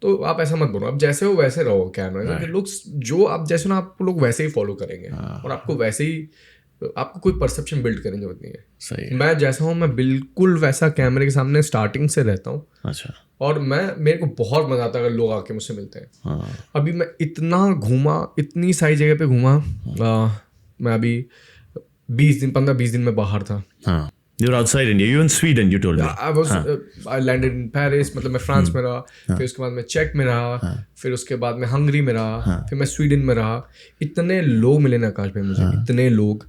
तो आप ऐसा मत बनो। आप जैसे हो वैसे रहो कैमरे में। लोग जो आप जैसे ना, आपको लोग वैसे ही फॉलो करेंगे और आपको वैसे ही, आपको कोई परसेप्शन बिल्ड करने की जरूरत नहीं है। सही। मैं जैसा हूँ, मैं बिल्कुल वैसा कैमरे के सामने स्टार्टिंग से रहता हूँ। अच्छा। और मेरे को बहुत मजा आता है अगर लोग आके मुझसे मिलते हैं। अभी मैं इतना घूमा, इतनी सारी जगह पे घूमा। मैं अभी 15-20 दिन में बाहर था। You're outside India. You're in Sweden, you told me. I landed in Paris, मतलब मैं फ्रांस में रहा, फिर उसके बाद मैं चेक में रहा, फिर उसके बाद मैं हंगरी में रहा, फिर मैं स्वीडन में रहा। इतने लोग मिले ना आकाश भाई मुझे, इतने लोग।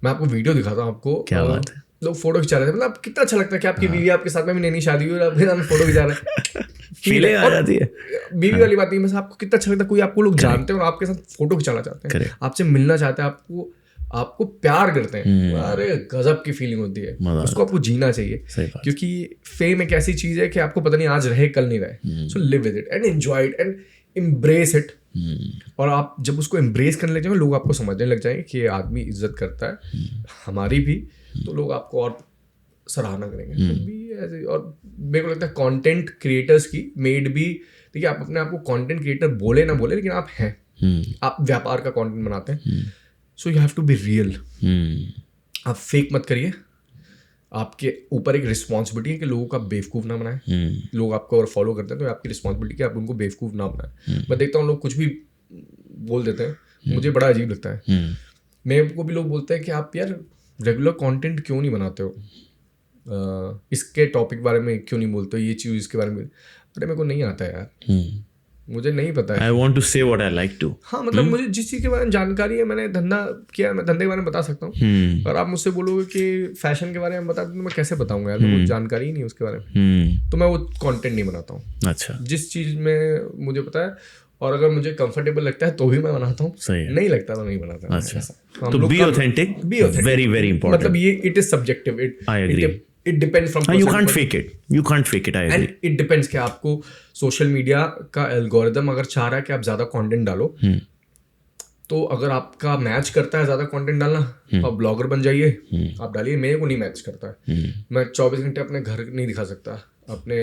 मैं आपको वीडियो दिखाता हूँ आपको। क्या बात है। लोग फोटो खिंचा रहे थे, मतलब कितना अच्छा लगता है कि आपकी बीवी आपके साथ में भी नई शादी हुई और आपके साथ में फोटो खिंचा रहे हैं। फीलिंग आ जाती है। बीवी वाली बात नहीं, बस आपको कितना अच्छा लगता है, कोई आपको लोग जानते हैं और आपके साथ फोटो खिंचाना चाहते हैं, आपसे मिलना चाहते हैं, आपको प्यार करते हैं। अरे गजब की फीलिंग होती है, उसको आपको जीना चाहिए। क्योंकि फेम एक ऐसी चीज है कि आपको पता नहीं आज रहे कल नहीं रहे। So live with it and enjoy it and embrace it. और आप जब उसको एम्ब्रेस करने लग जाएंगे, लोग आपको समझने लग जाएंगे कि ये आदमी इज्जत करता है हमारी भी, तो लोग आपको और सराहना करेंगे। और मेरे को लगता है कंटेंट क्रिएटर्स की मेड भी, देखिए आप अपने आप को कंटेंट क्रिएटर बोले ना बोले, लेकिन आप हैं, आप व्यापार का कंटेंट बनाते हैं। So you have to be real. आप फेक मत करिए। आपके ऊपर एक रिस्पॉन्सिबिलिटी है कि लोगों का बेवकूफ़ ना बनाए। लोग आपको अगर फॉलो करते हैं तो आपकी रिस्पॉन्सिबिलिटी कि आप उनको बेवकूफ़ ना बनाए। मैं देखता हूँ लोग कुछ भी बोल देते हैं, मुझे बड़ा अजीब लगता है। मेरे को भी लोग बोलते हैं कि आप यार रेगुलर कंटेंट क्यों नहीं बनाते हो, इसके टॉपिक बारे में क्यों नहीं बोलते हो, ये चीज़ इसके बारे में। अरे मेरे को नहीं आता यार, मुझे नहीं पता है। I want to say what I like to. हाँ, मतलब मुझे जिस चीज़ के बारे में जानकारी है, मैंने धंधा किया, मैं धंधे के बारे में बता सकता हूँ। और आप मुझसे बोलोगे कि फैशन के बारे में बता, तो मैं कैसे बताऊंगा यार, मुझे जानकारी ही नहीं है उसके बारे में। तो मैं वो कंटेंट नहीं बनाता हूँ। अच्छा। जिस चीज़ में मुझे पता है और अगर मुझे कंफर्टेबल लगता है तो भी मैं बनाता हूँ, नहीं लगता तो नहीं बनाता। अच्छा। तो be authentic, very very important. मतलब ये it is subjective, I agree. It depends from person. You can't fake it. You can't fake it. I agree. And it depends कि आपको सोशल मीडिया का एल्गोरिदम अगर चाह रहा है कि आप ज्यादा कंटेंट डालो, तो अगर आपका मैच करता है ज्यादा कंटेंट डालना, आप ब्लॉगर बन जाइए, आप डालिए। मेरे को नहीं मैच करता है। मैं 24 घंटे अपने घर नहीं दिखा सकता, अपने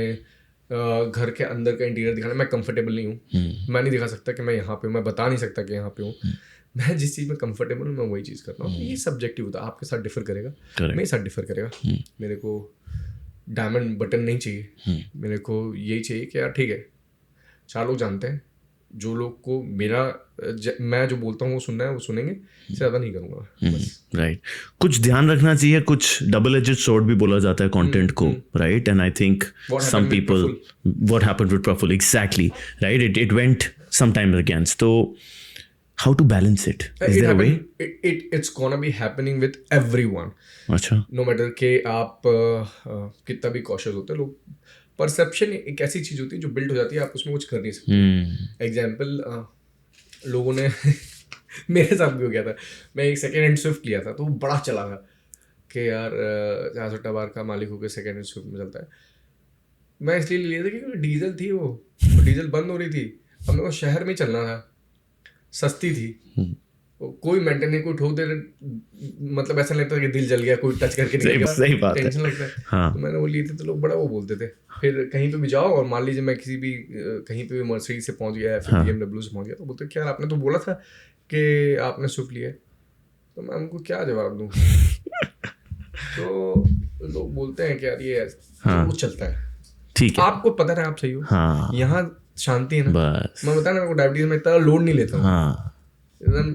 घर के अंदर का इंटीरियर दिखाना। मैं कंफर्टेबल नहीं हूँ, मैं नहीं दिखा सकता कि मैं यहाँ पे हूँ, मैं बता नहीं सकता कि यहाँ पे हूँ। मैं जिस चीज़ में कंफर्टेबल हूँ मैं वही चीज़ करता हूँ। ये सब्जेक्टिव होता है, आपके साथ डिफर करेगा, मेरे साथ डिफर करेगा। मेरे को डायमंड बटन नहीं चाहिए, मेरे को यही चाहिए कि यार ठीक है, 4 लोग जानते हैं, जो लोग को मैं जो बोलता हूँ वो सुनना है वो सुनेंगे, इससे ज़्यादा नहीं करूँगा बस। राइट, कुछ ध्यान रखना चाहिए, कुछ डबल एजेड स्वॉर्ड भी बोला जाता है कंटेंट को, right? And I think some people, what happened with Praful, exactly, right, it went some time against, तो how to balance it? Is there a way? It's gonna be happening with everyone. अच्छा, no matter कि आप कितना भी cautious होते हैं, लोग perception एक ऐसी चीज होती है जो बिल्ड हो जाती है, आप उसमें कुछ कर नहीं सकते। एग्जाम्पल, लोगों ने मेरे साथ भी हो गया था, मैं एक सेकेंड हैंड स्विफ्ट लिया था तो वो बड़ा चला था कि यार 66 बार का मालिक होकर सेकेंड हैंड स्विफ्ट में चलता है। मैं इसलिए लिया था क्योंकि डीजल थी, वो डीजल बंद हो रही थी, अब मेरे को शहर में चलना था, सस्ती थी, कोई मेंटेन नहीं, कोई ठोक दे, मतलब ऐसा लगता है कि दिल जल गया, कोई टच करके निकल गया, सही बात है, टेंशन लगता है। हाँ। तो मैंने वो लिए थे तो लोग बड़ा वो बोलते थे। फिर कहीं पे भी जाओ और मान लीजिए मैं किसी भी कहीं पे भी मर्सिडीज से पहुंच गया, फिर BMW से पहुंच गया, तो बोलते क्या यार आपने तो बोला था कि आपने स्विफ्ट लिया है, तो मैं उनको क्या जवाब दूँ? तो लोग बोलते हैं कि यार ये वो चलता है, ठीक है, आपको पता है आप सही हो। हाँ, यहाँ शांति है ना, बस मैं बता ना, मेरे को डायबिटीज में इतना लोड नहीं लेता हूँ, हाँ, एकदम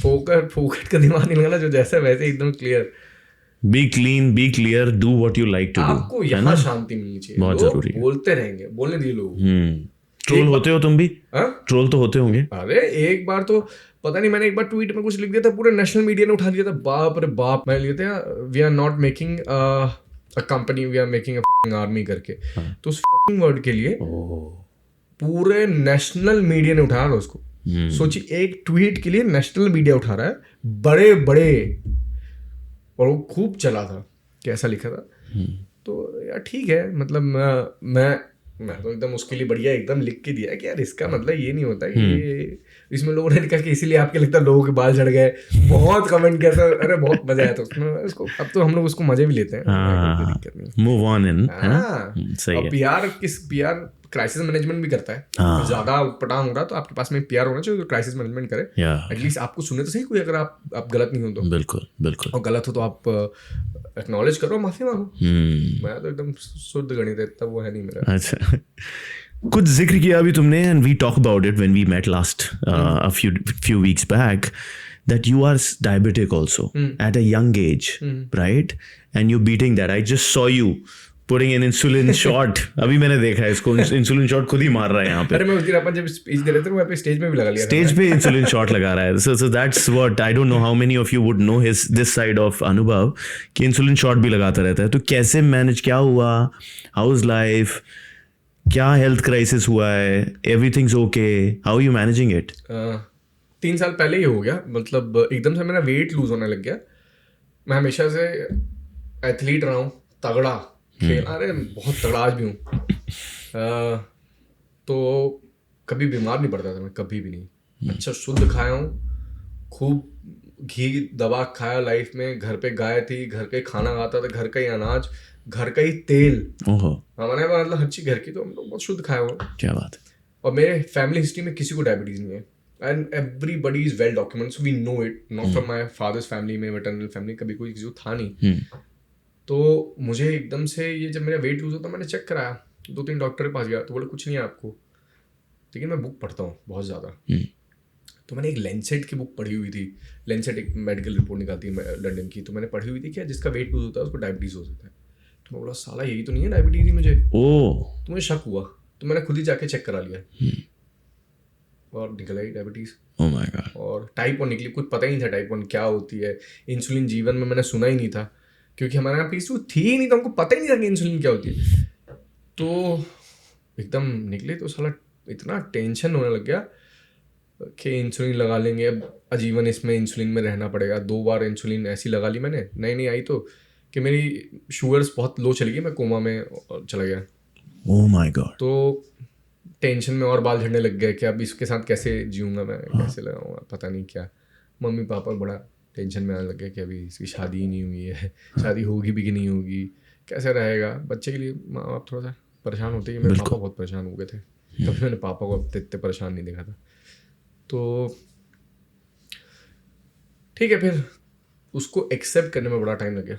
फोकट का दिमाग नहीं लगाना, जो जैसा वैसे एकदम clear, be clean, be clear, do what you like to do. आपको यहाँ शांति मिलनी चाहिए, बहुत जरूरी है, बोलते रहेंगे, बोलने दिए लोग। ट्रोल होते हो तुम भी? ट्रोल तो होते होंगे। अरे एक बार तो पता नहीं, मैंने एक बार ट्वीट में कुछ लिख दिया था, पूरे नेशनल मीडिया ने उठा लिया था, बाप रे बाप। मैं लिया था we are not making a company, we are making a fucking army करके। तो उस फकिंग वर्ड के लिए पूरे नेशनल मीडिया ने उठाया था उसको। सोचिए, एक ट्वीट के लिए नेशनल मीडिया उठा रहा है, बड़े बड़े, और वो खूब चला था, कैसा लिखा था। तो यार ठीक है, मतलब मैं तो एकदम उसके लिए बढ़िया एकदम लिख के दिया कि यार इसका मतलब ये नहीं होता कि इसमें लोगों ने लिखा कि इसीलिए आपके लगता है लोगों के बाल झड़ गए, बहुत कमेंट किया था, अरे बहुत मजा आया था उसमें। उसको अब तो हम लोग उसको मजे भी लेते हैं, कोई दिक्कत नहीं, मूव ऑन इन, है ना? सही है। पीआर क्राइसिस मैनेजमेंट भी करता है, ज्यादा पटांग हो रहा तो आपके पास में पीआर होना चाहिए जो क्राइसिस मैनेजमेंट करे, एटलीस्ट आपको सुने तो सही कोई, अगर आप गलत नहीं हो तो। बिल्कुल बिल्कुल, और गलत हो तो आप एक्नॉलेज करो, माफी मांगो। मैं तो एकदम शुद्ध गणित है, तब वो है नहीं मेरा। अच्छा, कुछ जिक्र किया अभी तुमने, and we talk about it when we met last a few weeks back, that you are diabetic also at a young age, right? And you're beating that. I just saw you putting an insulin shot. अभी मैंने देखा है इसको, insulin shot खुद ही मार रहा है यहाँ पे। अरे मैं उस दिन अपन जब स्पीच दे रहे थे, मैं पे स्टेज में भी लगा लिया, स्टेज पे इंसुलिन शॉट लगा रहा है। So that's what I don't know how many of you would know this side of अनुभव, कि इंसुलिन शॉट भी लगाता रहता है। तो कैसे मैनेज, क्या हुआ, हाउ इज लाइफ, क्या हेल्थ क्राइसिस हुआ है, everything's okay, how you managing it? 3 साल पहले ही हो गया, मतलब एकदम से मेरा वेट लूज होने लग गया। मैं हमेशा से एथलीट रहा हूँ, तगड़ा खेल, अरे बहुत तगड़ा आज भी हूँ। तो कभी बीमार नहीं पड़ता था मैं, कभी भी नहीं। अच्छा शुद्ध खाया हूँ, खूब घी दवा खाया लाइफ में, घर पे गाय थी, घर का ही खाना खाता था, घर का ही अनाज, घर का ही तेल, हमारे मतलब हर चीज घर की, तो हम लोग बहुत शुद्ध खाया हुआ। क्या बात है। और मेरे फैमिली हिस्ट्री में किसी को डायबिटीज नहीं है, and everybody is well documented, so we know it, not from my father's family में, मैटरनल फैमिली, कभी कोई किसी को था नहीं। तो मुझे एकदम से ये जब मेरा वेट लूज होता, मैंने चेक कराया, 2-3 डॉक्टर के पास गया, तो बोले कुछ नहीं है आपको, लेकिन मैं बुक पढ़ता हूँ बहुत ज़्यादा। तो मैंने एक लेंसेट की बुक पढ़ी हुई थी, लेंसेट एक मेडिकल रिपोर्ट निकालती है लंदन की, तो मैंने पढ़ी हुई थी कि जिसका वेट लूज होता है उसको डायबिटीज़ हो सकता है। तो मैं बोला साला यही तो नहीं है डायबिटीज़ ही मुझे, तो मुझे शक हुआ, तो मैंने खुद ही जाके चेक करा लिया, और निकल आई डायबिटीज़। Oh my God. और टाइप 1 निकली, कुछ पता ही नहीं था टाइप 1 क्या होती है। इंसुलिन जीवन में मैंने सुना ही नहीं था, क्योंकि हमारे यहाँ पीस थी ही नहीं, तो हमको पता ही नहीं था कि इंसुलिन क्या होती है। तो एकदम निकले तो साला इतना टेंशन होने लग गया कि इंसुलिन लगा लेंगे, अब आजीवन इसमें इंसुलिन में रहना पड़ेगा। 2 बार इंसुलिन ऐसी लगा ली मैंने, नहीं आई तो कि मेरी शुगर्स बहुत लो चली गई, मैं कोमा में चला गया। Oh my God. तो टेंशन में और बाल झड़ने लग गए कि अब इसके साथ कैसे जीऊँगा मैं, कैसे लगाऊंगा, पता नहीं क्या। मम्मी पापा बड़ा टेंशन में आने लग गया कि अभी इसकी शादी ही नहीं हुई है, शादी होगी भी कि नहीं होगी, कैसे रहेगा बच्चे के लिए। माँ बाप थोड़ा सा परेशान होते हैं। मेरे पापा बहुत परेशान हो गए थे, कभी मैंने पापा को इतने परेशान नहीं देखा था। तो ठीक है, फिर उसको एक्सेप्ट करने में बड़ा टाइम लग गया।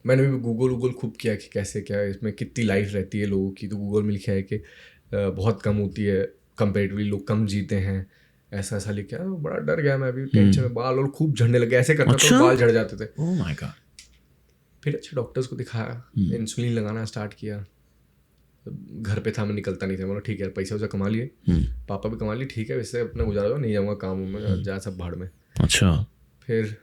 मैंने भी गूगल खूब किया कि कैसे क्या है इसमें, कितनी लाइफ रहती है लोगों की। तो गूगल में लिखा है कि बहुत कम होती है, कंपेरेटिवली लोग कम जीते हैं, ऐसा ऐसा लिखा है। बड़ा डर गया मैं अभी, टेंशन में, बाल और खूब झड़ने लगे, ऐसे करता था तो बाल झड़ जाते थे। Oh my God. फिर अच्छे डॉक्टर्स को दिखाया, इंसुलिन लगाना स्टार्ट किया। घर पे था, मैं निकलता नहीं था। मतलब ठीक है, पैसा वैसा कमा लिए, पापा भी कमा लिए, ठीक है, वैसे अपना गुजारा दो, नहीं जाऊँगा काम में, जा सब भाड़ में। अच्छा। फिर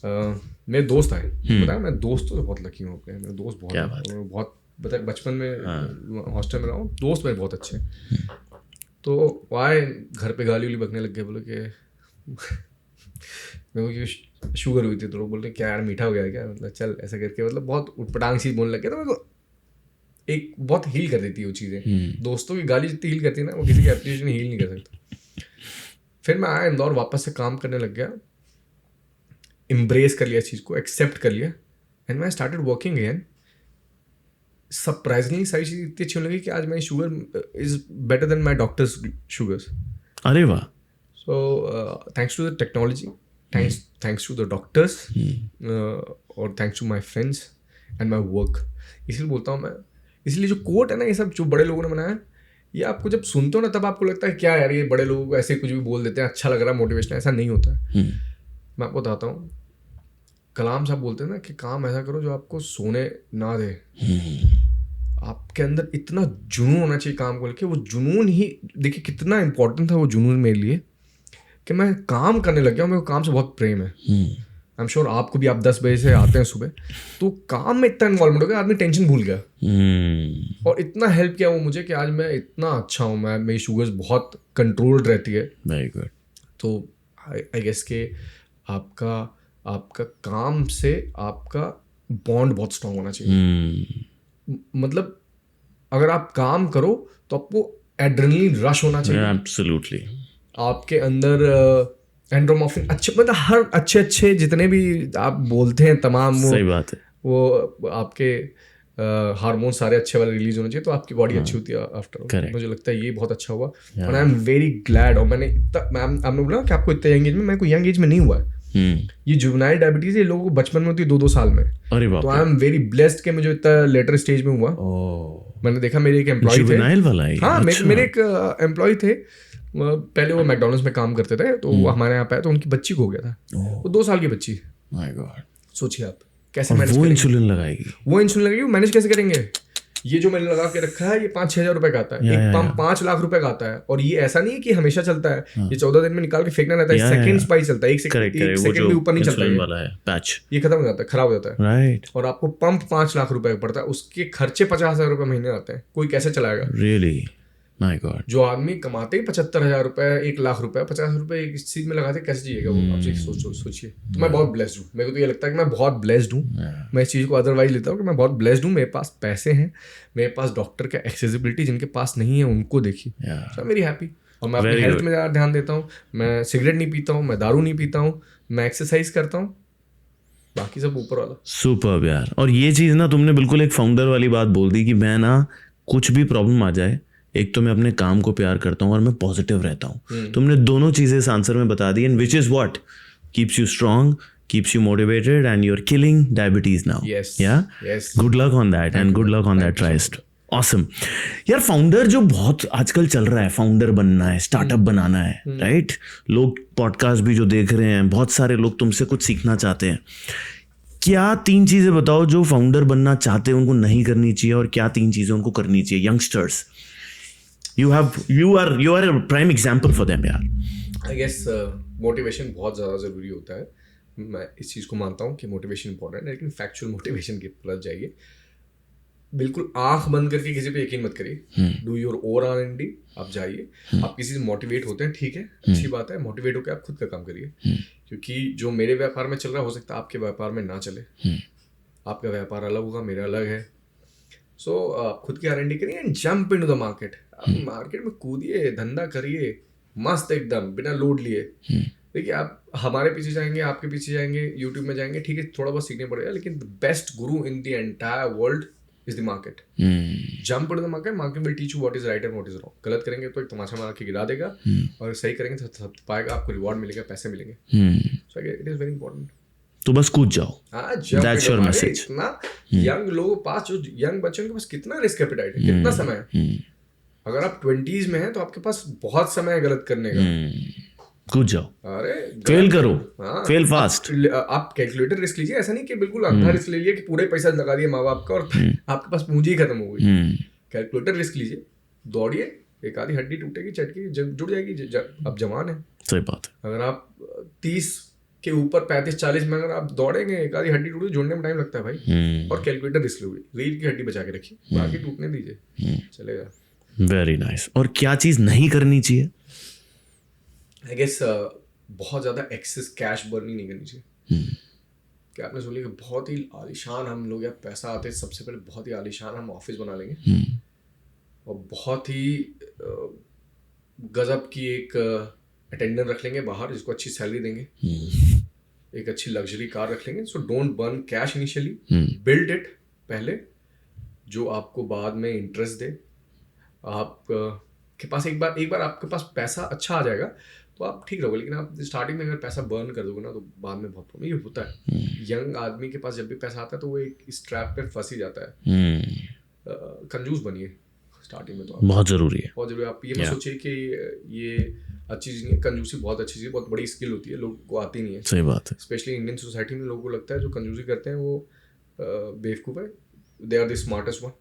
मेरे दोस्त आए, बताया मैं दोस्तों से बहुत लकी हूँ अपने। मेरे दोस्त बहुत बता, बचपन में हॉस्टल में रहा हूँ, दोस्त मेरे बहुत अच्छे। तो वो आए, घर पे गाली उली बकने लग गए, बोले कि मेरे को शुगर हुई थी, तो लोग बोलते क्या यार मीठा हो गया क्या, मतलब चल ऐसा करके, मतलब बहुत उटपटांग चीज बोलने लग गया। तो मेरे को एक बहुत हील कर देती है वो चीज़ें। दोस्तों की गाली जितनी हील करती है ना, वो किसी की एप्रिसिएशन हील नहीं कर सकता। फिर मैं आया इंदौर, वापस से काम करने लग गया, एम्ब्रेस कर लिया इस चीज़ को, एक्सेप्ट कर लिया, एंड मैं स्टार्टेड वर्किंग अगेन। सरप्राइजिंगली सारी चीज़ इतनी अच्छी होने लगी कि आज मेरी sugar is better than my doctor's sugars. अरे वाह। So thanks to the technology, thanks to the doctors, और thanks to my friends and my work. इसलिए बोलता हूँ मैं, इसलिए जो कोट है ना, ये सब जो बड़े लोगों ने बनाया, ये आपको जब सुनते हो ना, तब आपको लगता है क्या यार ये बड़े लोग ऐसे कुछ भी बोल देते हैं, अच्छा लग रहा है, मोटिवेशन। ऐसा नहीं होता है। मैं आपको बताता हूँ, कलाम साहब बोलते हैं ना कि काम ऐसा करो जो आपको सोने ना दे। आपके अंदर इतना जुनून होना चाहिए काम को लेके। वो जुनून ही, देखिए कितना इंपॉर्टेंट था वो जुनून मेरे लिए, कि मैं काम करने लग गया हूँ। मेरे को काम से बहुत प्रेम है। आई एम श्योर आपको भी, आप 10 बजे से आते हैं सुबह, तो काम में इतना इन्वॉल्वमेंट हो गया, आदमी टेंशन भूल गया। और इतना हेल्प किया वो मुझे कि आज मैं इतना अच्छा हूँ। मैं, मेरी शुगर्स बहुत कंट्रोल्ड रहती है। Very good. तो आई गेस के आपका काम से आपका बॉन्ड बहुत स्ट्रांग होना चाहिए। मतलब अगर आप काम करो तो आपको एड्रेनलिन रश होना चाहिए। एब्सोल्युटली। आपके अंदर एंड्रोमॉर्फिन, अच्छे, मतलब हर अच्छे जितने भी आप बोलते हैं तमाम, सही बात है, वो आपके हार्मोन सारे अच्छे वाले रिलीज होने चाहिए, तो आपकी बॉडी अच्छी होती है आफ्टर। मुझे लगता है ये बहुत अच्छा हुआ, और आई एम वेरी ग्लैड। और मैंने आपने बोला कि आपको इतना यंग एज में, मैं कोई यंग एज में नहीं हुआ है। ये जुवेनाइल डायबिटीज ये लोगों को बचपन में होती है 2-2 साल में। तो आई एम वेरी ब्लेस्ड कि मुझे इतना लेटर स्टेज में हुआ। मैंने देखा, मेरे एक एम्प्लॉय थे, हाँ मेरे एक एम्प्लॉय थे, पहले वो मैकडोनल्ड्स में काम करते थे, तो वो हमारे यहाँ पे आए, तो उनकी बच्ची को हो गया था, वो 2 साल की बच्ची। सोचिए आप कैसे मैनेज वो इंसुलिन लगाएगी, वो इंसुलिन लगाएगी, वो मैनेज कैसे करेंगे। ये जो मैंने लगा के रखा है, ये 5-6 हज़ार रुपए का आता है, एक पंप 5 लाख रुपए का आता है। और ये ऐसा नहीं है कि हमेशा चलता है, ये 14 दिन में निकाल के फेंकना रहता है, सेकंड्स वाइज चलता है, एक सेकंड भी ऊपर नहीं चलता है, ये खत्म हो जाता है, खराब हो जाता है। राइट। और आपको पंप 5 लाख रुपए का पड़ता है, उसके खर्चे 50,000 रुपए महीने आते हैं। कोई कैसे चलाएगा? Really my God. जो आदमी कमाते ही 75,000 रुपए, 1 लाख रुपए, 50 रुपए इस चीज में लगाते, कैसे जिएगा वो? आप सोचिए। तो मैं बहुत ब्लेस्ड हूँ, मेरे को तो ये लगता है कि मैं बहुत ब्लेस्ड हूँ। मैं इस चीज को अदरवाइज लेता हूँ कि मैं बहुत ब्लेस्ड हूँ। मेरे पास पैसे हैं, मेरे पास डॉक्टर का एक्सेसिबिलिटी, जिनके पास नहीं है उनको देखिए, सो मेरी हैप्पी। और मैं अपनी हेल्थ में ज़्यादा ध्यान देता हूँ। मैं सिगरेट नहीं पीता हूँ, मैं दारू नहीं पीता हूँ, मैं एक्सरसाइज करता हूँ, बाकी सब ऊपर वाला। सुपर्ब यार। और ये चीज़ ना तुमने बिल्कुल एक फाउंडर वाली बात बोल दी कि मैं ना कुछ भी प्रॉब्लम आ जाए, एक तो मैं अपने काम को प्यार करता हूँ और मैं पॉजिटिव रहता हूँ। तुमने दोनों चीज़ें इस आंसर में बता दी, and which is what keeps you strong, keeps you motivated, and you're killing diabetes now. Yes. Yeah. Yes. Good luck on that, and good luck on that tryst. Awesome. यार फाउंडर जो बहुत आजकल चल रहा है, फाउंडर बनना है, startup बनाना है, राइट? लोग पॉडकास्ट भी जो देख रहे हैं, बहुत सारे लोग तुमसे कुछ सीखना चाहते हैं। क्या 3 चीजें बताओ जो फाउंडर बनना चाहते हैं उनको नहीं करनी चाहिए, और क्या 3 चीजें उनको करनी चाहिए? Youngsters, you are a prime example for them यार। I guess मोटिवेशन बहुत ज़्यादा ज़रूरी होता है। मैं इस चीज़ को मानता हूँ कि मोटिवेशन इंपॉर्टेंट है, लेकिन फैक्चुअल मोटिवेशन की तरफ जाइए। बिल्कुल आंख बंद करके किसी पे यकीन मत करिए। डू योर ओवर R&D, आप जाइए, आप किसी से मोटिवेट होते हैं, ठीक है, अच्छी बात है, मोटिवेट होकर आप खुद का काम करिए। क्योंकि जो मेरे व्यापार में चल रहा है, हो सकता है आपके व्यापार में ना चले। आपका व्यापार अलग होगा, मेरा अलग है। सो खुद की R&D करिए and jump into the market. आप मार्केट में कूदिए, धंधा करिए, मस्त एकदम बिना लोड लिए। देखिए आप हमारे पीछे जाएंगे, आपके पीछे जाएंगे, यूट्यूब में जाएंगे, ठीक है थोड़ा बहुत सीखने पड़ेगा, लेकिन the best Guru in the entire world is the market. Jump into the market, market will teach you what is right and what is wrong. गलत करेंगे तो एक तमाशा मार के गिरा देगा, और सही करेंगे तो सब पाएगा, आपको रिवॉर्ड मिलेगा, पैसे मिलेंगे. So it is very important. तो बस कूद जाओ. हाँ, That's your message. इतना यंग लोगों के पास, जो यंग बच्चों के पास कितना रिस्क एपेटाइट है, कितना समय है. अगर आप 20s में हैं तो आपके पास बहुत समय है गलत करने का. कूद जाओ. अरे फेल करो. हाँ, फेल फास्ट. आप कैलकुलेटर रिस्क लीजिए. ऐसा नहीं कि बिल्कुल अंधा रिस्क ले लिया कि पूरे पैसा लगा दिया माँ बाप का और आपके पास पूंजी ही खत्म हो गई. कैलकुलेटर रिस्क लीजिए, दौड़िए, एक आधी हड्डी टूटेगी, चटकी जुड़ जाएगी. अब जवान है. सही बात है. अगर आप 30 के ऊपर 35-40 में अगर आप दौड़ेंगे, एक आधी हड्डी टूटे, जुड़ने में टाइम लगता है भाई. और कैलकुलेटर रिस्क लोगे, रीढ़ की हड्डी बचा के रखिए, बाकी टूटने दीजिए, चलेगा. Very nice. और क्या चीज नहीं करनी चाहिए? आई गेस बहुत ज़्यादा एक्सेस कैश बर्निंग नहीं करनी चाहिए. क्या आपने सुन लिया कि बहुत ही आलीशान हम लोग, या पैसा आते सबसे पहले बहुत ही आलीशान हम ऑफिस बना लेंगे, और बहुत ही गजब की एक अटेंडेंट रख लेंगे बाहर जिसको अच्छी सैलरी देंगे, एक अच्छी लग्जरी कार रख लेंगे. So don't burn cash initially, build it पहले, जो आपको बाद में इंटरेस्ट दे. आप के पास एक बार आपके पास पैसा अच्छा आ जाएगा तो आप ठीक रहोगे, लेकिन आप स्टार्टिंग में अगर पैसा बर्न कर दोगे ना तो बाद में बहुत प्रॉब्लम. ये होता है यंग आदमी के पास, जब भी पैसा आता है तो वो एक इस ट्रैप पे फंस ही जाता है. कंजूस बनिए स्टार्टिंग में, तो बहुत जरूरी है. बहुत जरूरी. आप ये मत सोचिए कि ये अच्छी चीज़ नहीं है. कंजूसी बहुत अच्छी चीज़, बहुत बड़ी स्किल होती है, लोगों को आती नहीं है. सही बात है. स्पेशली इंडियन सोसाइटी में लोगों को लगता है जो कंजूसी करते हैं वो बेवकूफ़ है. They are the smartest one,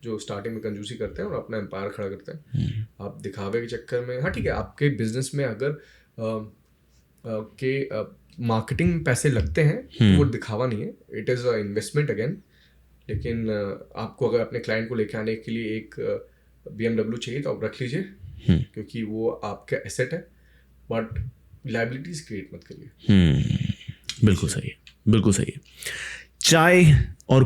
जो स्टार्टिंग में कंजूसी करते हैं और अपना एम्पायर खड़ा करते हैं. आप दिखावे के चक्कर में, हाँ ठीक है, आपके बिजनेस में अगर मार्केटिंग में पैसे लगते हैं तो वो दिखावा नहीं है, it is a investment again. लेकिन आपको अगर अपने क्लाइंट को लेके आने के लिए एक BMW चाहिए तो आप रख लीजिए, क्योंकि वो आपका एसेट है, बट लायबिलिटीज क्रिएट मत करिए. बिल्कुल सही है, बिल्कुल सही है. चाय और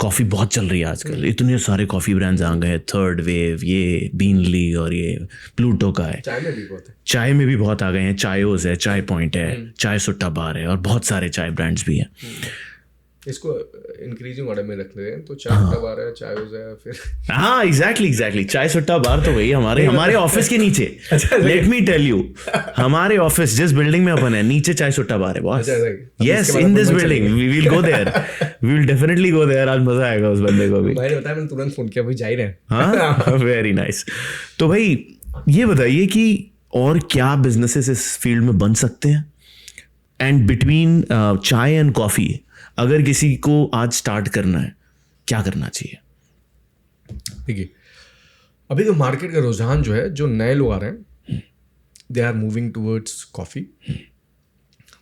कॉफ़ी बहुत चल रही है आजकल. इतने सारे कॉफ़ी ब्रांड्स आ गए, थर्ड वेव, ये बीनली और ये प्लूटो का है. चाय में भी बहुत है. चाय में भी बहुत आ गए हैं. चायोज है, चाय पॉइंट है, चाय सुट्टा बार है, और बहुत सारे चाय ब्रांड्स भी हैं. इसको इंक्रीजिंग ऑर्डर में रख रहे हैं तो चाय सुट्टा बार है, चायोज है, फिर हाँ एग्जैक्टली चाय सुट्टा बार तो वही हमारे ऑफिस के नीचे. लेट मी टेल यू, हमारे ऑफिस जिस बिल्डिंग में अपन है, नीचे चाय सुट्टा बार है boss. Yes, in this building we will go there, we will definitely go there. आज मजा आएगा उस बंदे को भी. भाई बताया, मैंने तुरंत फोन किया, भाई जा ही रहे हैं. हाँ, वेरी नाइस. तो भाई ये बताइए कि और क्या बिजनेसेस इस फील्ड में बन सकते हैं, एंड बिटवीन चाय एंड कॉफी, अगर किसी को आज स्टार्ट करना है क्या करना चाहिए? देखिए, अभी तो मार्केट का रुझान जो है, जो नए लोग आ रहे हैं, they are moving towards coffee.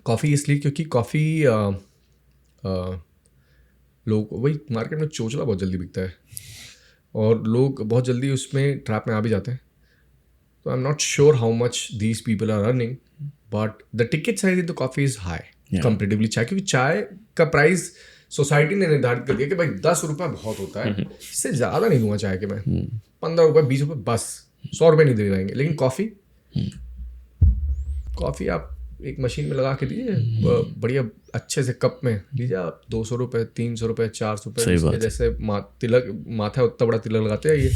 Coffee इसलिए क्योंकि कॉफ़ी लोग, वही मार्केट में चोचला बहुत जल्दी बिकता है और लोग बहुत जल्दी उसमें ट्रैप में आ भी जाते हैं. तो I am not sure how much these people are earning, but the ticket size in the coffee is high comparatively chai, क्योंकि चाय का प्राइस सोसाइटी ने निर्धारित कर दिया कि भाई 10 रुपये बहुत होता है, इससे ज़्यादा नहीं दूंगा चाय के मैं. 15 रुपये, 20 रुपये, बस 100 रुपये नहीं दे पाएंगे. लेकिन कॉफ़ी आप एक मशीन में लगा के दीजिए, बढ़िया अच्छे से कप में लीजिए आप, 200 रुपये, 300 रुपये, 400 रुपये, जैसे तिलक माथा उतना बड़ा तिलक लगाते हैं ये.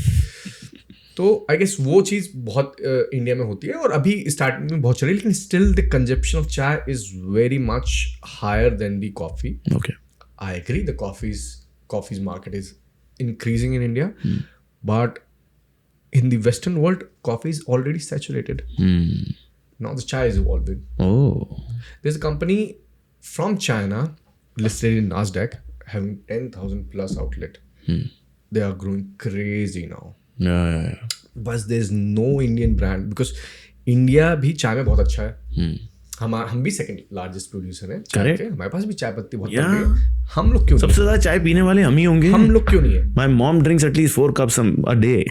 तो आई गेस वो चीज़ बहुत इंडिया में होती है और अभी स्टार्टिंग में बहुत चल रही है, लेकिन still the consumption of chai is very much higher than the coffee. Okay, I agree the coffee's market is increasing in India, but in the Western world, coffee is already saturated. Now the chai is evolving. Oh, there's a company from China listed in Nasdaq having 10,000 plus outlet. They are growing crazy now. yeah. But there's no Indian brand because India भी चाय में बहुत अच्छा है. हम भी second largest producer हैं. Correct. हमारे पास भी चाय पत्ती बहुत बड़ी है. हम लोग क्यों सबसे ज्यादा चाय पीने वाले हम ही होंगे. हम लोग क्यों नहीं है? My mom drinks at least 4 cups a day.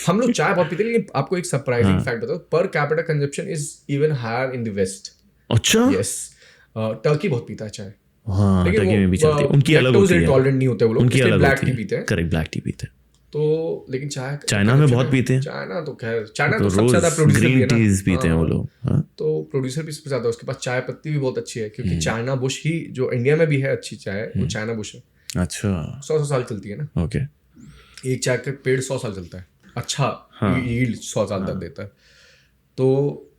हम लोग चाय बहुत पीते हैं, लेकिन आपको एक सरप्राइजिंग फैक्ट बताओ, per capita consumption is even higher in the west. अच्छा. यस, टर्की बहुत पीता है चाय. हाँ, टर्की में भी चलती है. उनकी अलग होती है. टॉलरेंट नहीं होते वो लोग, उनकी अलग ब्लैक होती टी है. पीते हैं. करेक्ट, ब्लैक टी पीते हैं. तो लेकिन चाय चाइना में बहुत पीते हैं, चाइना तो खैर चाइना तो तो सबसे रोज ज्यादा प्रोड्यूसर भी है ग्रीन ना, टीज पीते हैं वो हाँ, लोग। हाँ, तो प्रोड्यूसर भी सबसे ज्यादा, उसके पास चाय पत्ती भी बहुत अच्छी है, क्योंकि चाइना बुश ही जो इंडिया में भी है अच्छी चाय, वो चाइना बुश है, अच्छा 100 साल चलती है ना, ओके। एक चाय का पेड़ 100 साल चलता है, अच्छा यील्ड 100 साल तक देता है। तो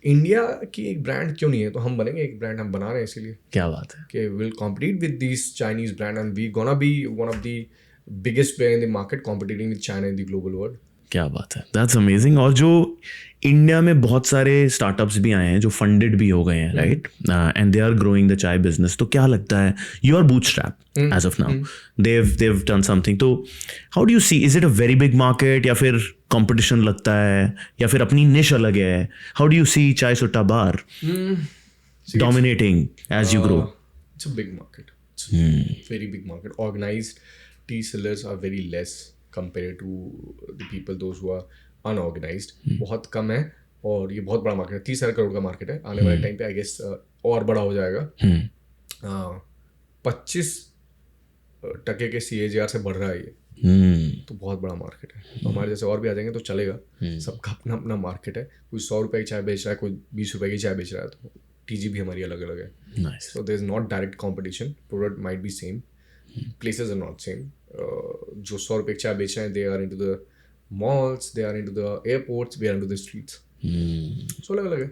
इंडिया की एक ब्रांड क्यों नहीं है, तो हम बनेंगे एक ब्रांड, हम बना रहे हैं इसीलिए क्या बात है। कि will compete with this Chinese brand and we gonna be one of the biggest player in the market competing with China in the global world. क्या बात है, दैट्स अमेजिंग। और जो इंडिया में बहुत सारे स्टार्टअप्स भी आए हैं जो फंडेड भी हो गए हैं, right, and they are growing the chai business, तो क्या लगता है, you are bootstrap as of now, they've done something, तो how do you see, is it a very big market या फिर कंपटीशन लगता है या फिर अपनी निश अलग है, how do you see Chai Sutta Bar dominating as you grow? It's a big market. It's very big market. Organized tea sellers are very less compared to the people those who are unorganized. बहुत कम है, और ये बहुत बड़ा मार्केट है, 30,000 करोड़ का market है। आने वाले टाइम पे आई गेस और बड़ा हो जाएगा। 25% के CAGR से बढ़ रहा है ये, तो बहुत बड़ा मार्केट है। तो हमारे जैसे और भी आ जाएंगे तो चलेगा, सबका अपना अपना मार्केट है। कोई 100 रुपए की चाय बेच रहा है, कोई 20 रुपए की चाय बेच रहा है, तो TG भी हमारी अलग अलग है। Nice. So there's not direct competition. Product might be same. Places are not same. जो 100 रुपए की चाय बेच रहे हैं, they are into the malls, they are into the airports, we are into the streets. So अलग अलग है।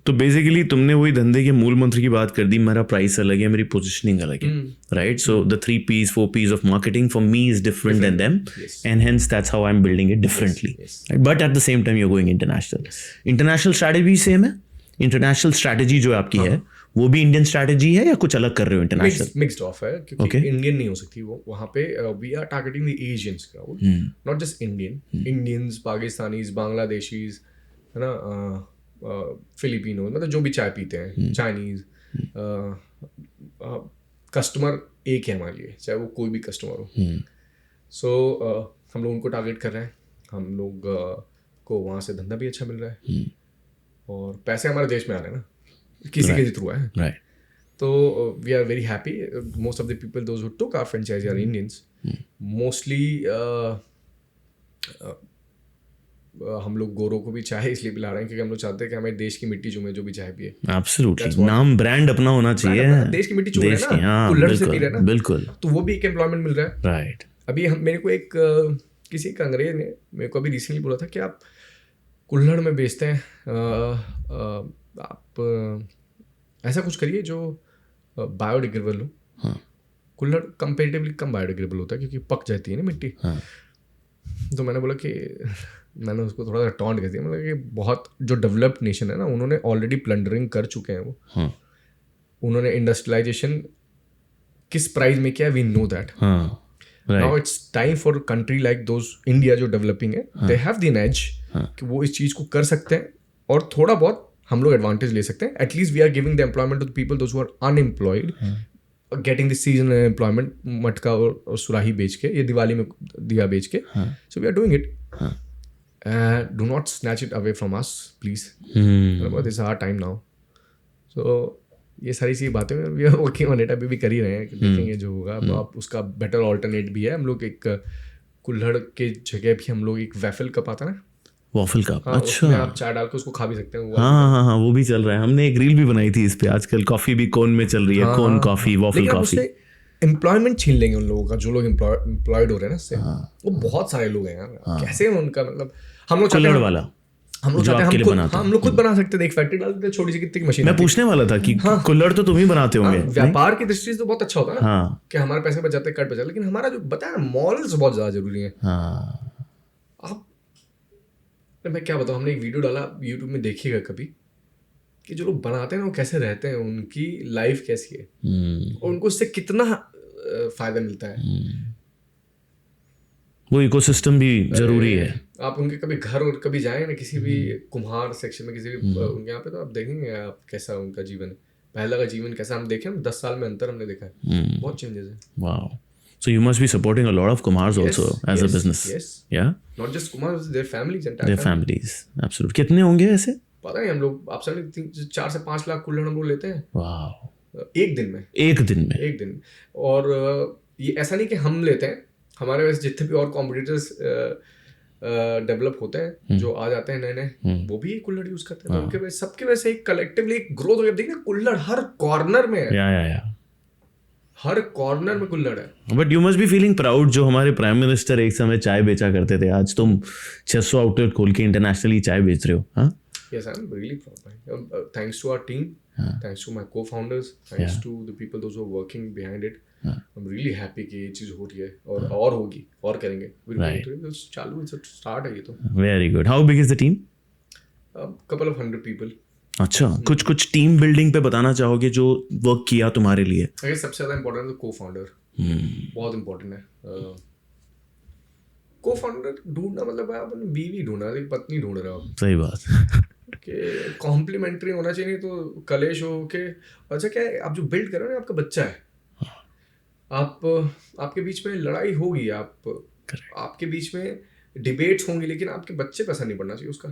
तो बेसिकली तुमने वही धंधे के मूल मंत्र की बात कर दी, मेरा प्राइस अलग है, मेरी पोजिशनिंग अलग है, right? So the 3 P's 4 P's of marketing for me is different than them, and hence that's how I am building it differently, but at the same time you are going international. International strategy same है? International strategy जो आपकी है वो भी Indian strategy है या कुछ अलग कर रहे हो इंटरनेशनल? मिक्स्ड ऑफ है, क्योंकि इंडियन नहीं हो सकती वो वहाँ पे। We are targeting the Asians crowd, not just Indian, Indians, Pakistanis, Bangladeshis, है ना, फिलिपिनो, मतलब जो भी चाय पीते हैं, चाइनीज, कस्टमर एक है हमारे लिए, चाहे वो कोई भी कस्टमर हो। सो हम लोग उनको टारगेट कर रहे हैं, हम लोग को वहाँ से धंधा भी अच्छा मिल रहा है, और पैसे हमारे देश में आ रहे हैं ना, किसी के थ्रू है, राइट? तो we are very happy. Most of the people those who took our franchisee are Indians mostly. हम लोग गोरों को भी चाय इसलिए पिला रहे हैं क्योंकि हम लोग चाहते हैं कि हमारे देश की मिट्टी चूमे जो भी चाय पिए। एब्सोल्युटली, नाम ब्रांड अपना होना चाहिए, देश की मिट्टी चूम रहे हैं ना, कुल्हड़ से पी रहे हैं ना, बिल्कुल, तो वो भी एक एम्प्लॉयमेंट मिल रहा है, राइट? अभी मेरे को एक किसी एक अंग्रेज ने मेरे को अभी रिसेंटली बोला था कि आप कुल्हड़ में बेचते हैं, आप ऐसा कुछ करिए जो बायोडिग्रेडेबल हो। हाँ, कुल्हड़ कंपेरेटिवली कम बायोडिग्रेडेबल होता है क्योंकि पक जाती है ना मिट्टी। हाँ, तो मैंने बोला कि मैंने उसको थोड़ा सा टॉन्ट कर दिया, मतलब कि बहुत जो डेवलप्ड नेशन है ना, उन्होंने ऑलरेडी प्लंडरिंग कर चुके हैं वो। हाँ, उन्होंने इंडस्ट्रियलाइजेशन किस प्राइस में किया, वी नो दैट। हाँ, now it's time for country like those India जो डेवलपिंग है, दे हैव द एज कि वो इस चीज़ को कर सकते हैं, और थोड़ा बहुत हम लोग एडवांटेज ले सकते हैं। At least we are giving the employment to the people those who are unemployed, getting the seasonal employment, मटका और सुराही बेच के, ये दिवाली में दिया बेच के। So we are doing it, do not snatch it away from us please, this our time now. So ये सारी सी बातें we are working on it, अभी भी कर ही रहे हैं, देखेंगे जो होगा। अब उसका बेटर ऑल्टरनेट भी है, हम लोग एक कुल्हड़ के जगह भी हम लोग एक वैफल कप आता है ना, वॉफल कप, अच्छा, आप चाय डाल के उसको खा भी सकते हैं। हाँ, वो भी चल रहा है, हमने एक रील भी बनाई थी इस पे। आजकल कॉफी भी कोन में चल रही है, कोन कॉफी, वॉफल कॉफी। एम्प्लॉयमेंट छीन लेंगे उन लोगों का, जो लोग एम्प्लॉयड हो रहे हैं ना इससे। वो बहुत सारे लोग हैं यार, कैसे उनका, मतलब हम लोग कुल्हड़ वाला, हम लोग चाहते हैं हम लोग खुद बना सकते थे, एक फैक्ट्री डाल देते, छोटी सी कितनी मशीन। मैं पूछने वाला था कि कुल्हड़ तो तुम ही बनाते होंगे। व्यापार की दृष्टि से तो बहुत अच्छा होता है हाँ, कि हमारे पैसे बच जाते, कट बचा, लेकिन हमारा जो बताया ना, मॉल्स बहुत ज्यादा जरूरी है। आप, मैं क्या बताऊँ, हमने एक वीडियो डाला यूट्यूब में, देखिएगा कभी, कि जो लोग बनाते हैं वो कैसे रहते हैं, उनकी लाइफ कैसी है, और उनको इससे कितना फायदा मिलता है। वो इकोसिस्टम भी जरूरी है। आप उनके कभी घर और कभी जाएं ना, किसी भी कुम्हार सेक्शन में, किसी भी उनके यहाँ पे, तो आप देखेंगे आप कैसा उनका जीवन है, पहला का जीवन कैसा। हम देखें 10 साल में अंतर हमने देखा है, बहुत चेंजेस है। Wow, so you must be supporting a lot of Kumars also as a business. Yes, yeah, not just Kumars, their families, their families, absolutely. कितने होंगे ऐसे? पता नहीं, हम लोग आप समझ 4 से 5 लाख कुल्हड़ हम लोग लेते हैं। वाओ, एक दिन में। एक दिन में। और ये ऐसा नहीं कि हम लेते हैं, हमारे वैसे जितने भी और कॉम्पिटिटर्स डेवलप होते हैं जो आ जाते हैं नए नए, वो भी कुल्हड़ यूज करते हैं, तो उनके वजह सबके वजह से एक कलेक्टिवली एक ग्रोथ हो जाती है। कुल्हड़ हर कॉर्नर में है, या हर कॉर्नर में कुल्हड़ है। But you must be feeling proud, जो हमारे प्राइम मिनिस्टर एक समय चाय बेचा करते थे, आज तुम 600 आउटलेट खोल के इंटरनेशनली चाय बेच रहे हो। हाँ, Yes, I'm really proud. Thanks to our team, thanks to my co-founders, thanks to the people those who are working behind it. I'm really happy कि ये चीज़ हो रही है और होगी और करेंगे। चालू स्टार्ट है ये तो। Very good. How big is the team? Couple of 100 people. अच्छा, कुछ टीम बिल्डिंग पे बताना चाहोगे जो वर्क किया तुम्हारे लिए? I guess सबसे ज़्यादा इम्पोर्टेंट है co-founder. बहुत इम्पोर्टेंट है। co-founder ढूंढना मतलब है अपनी बीवी ढूंढना, एक पत्नी ढूंढ रहे हो आप। सही बात। कि कॉम्प्लीमेंट्री होना चाहिए, तो कलेश हो के अच्छा क्या है, आप जो बिल्ड कर रहे हो ना आपका बच्चा है, आपके बीच में लड़ाई होगी, आपके बीच में डिबेट्स होंगी, लेकिन आपके बच्चे पे असर नहीं पड़ना चाहिए उसका।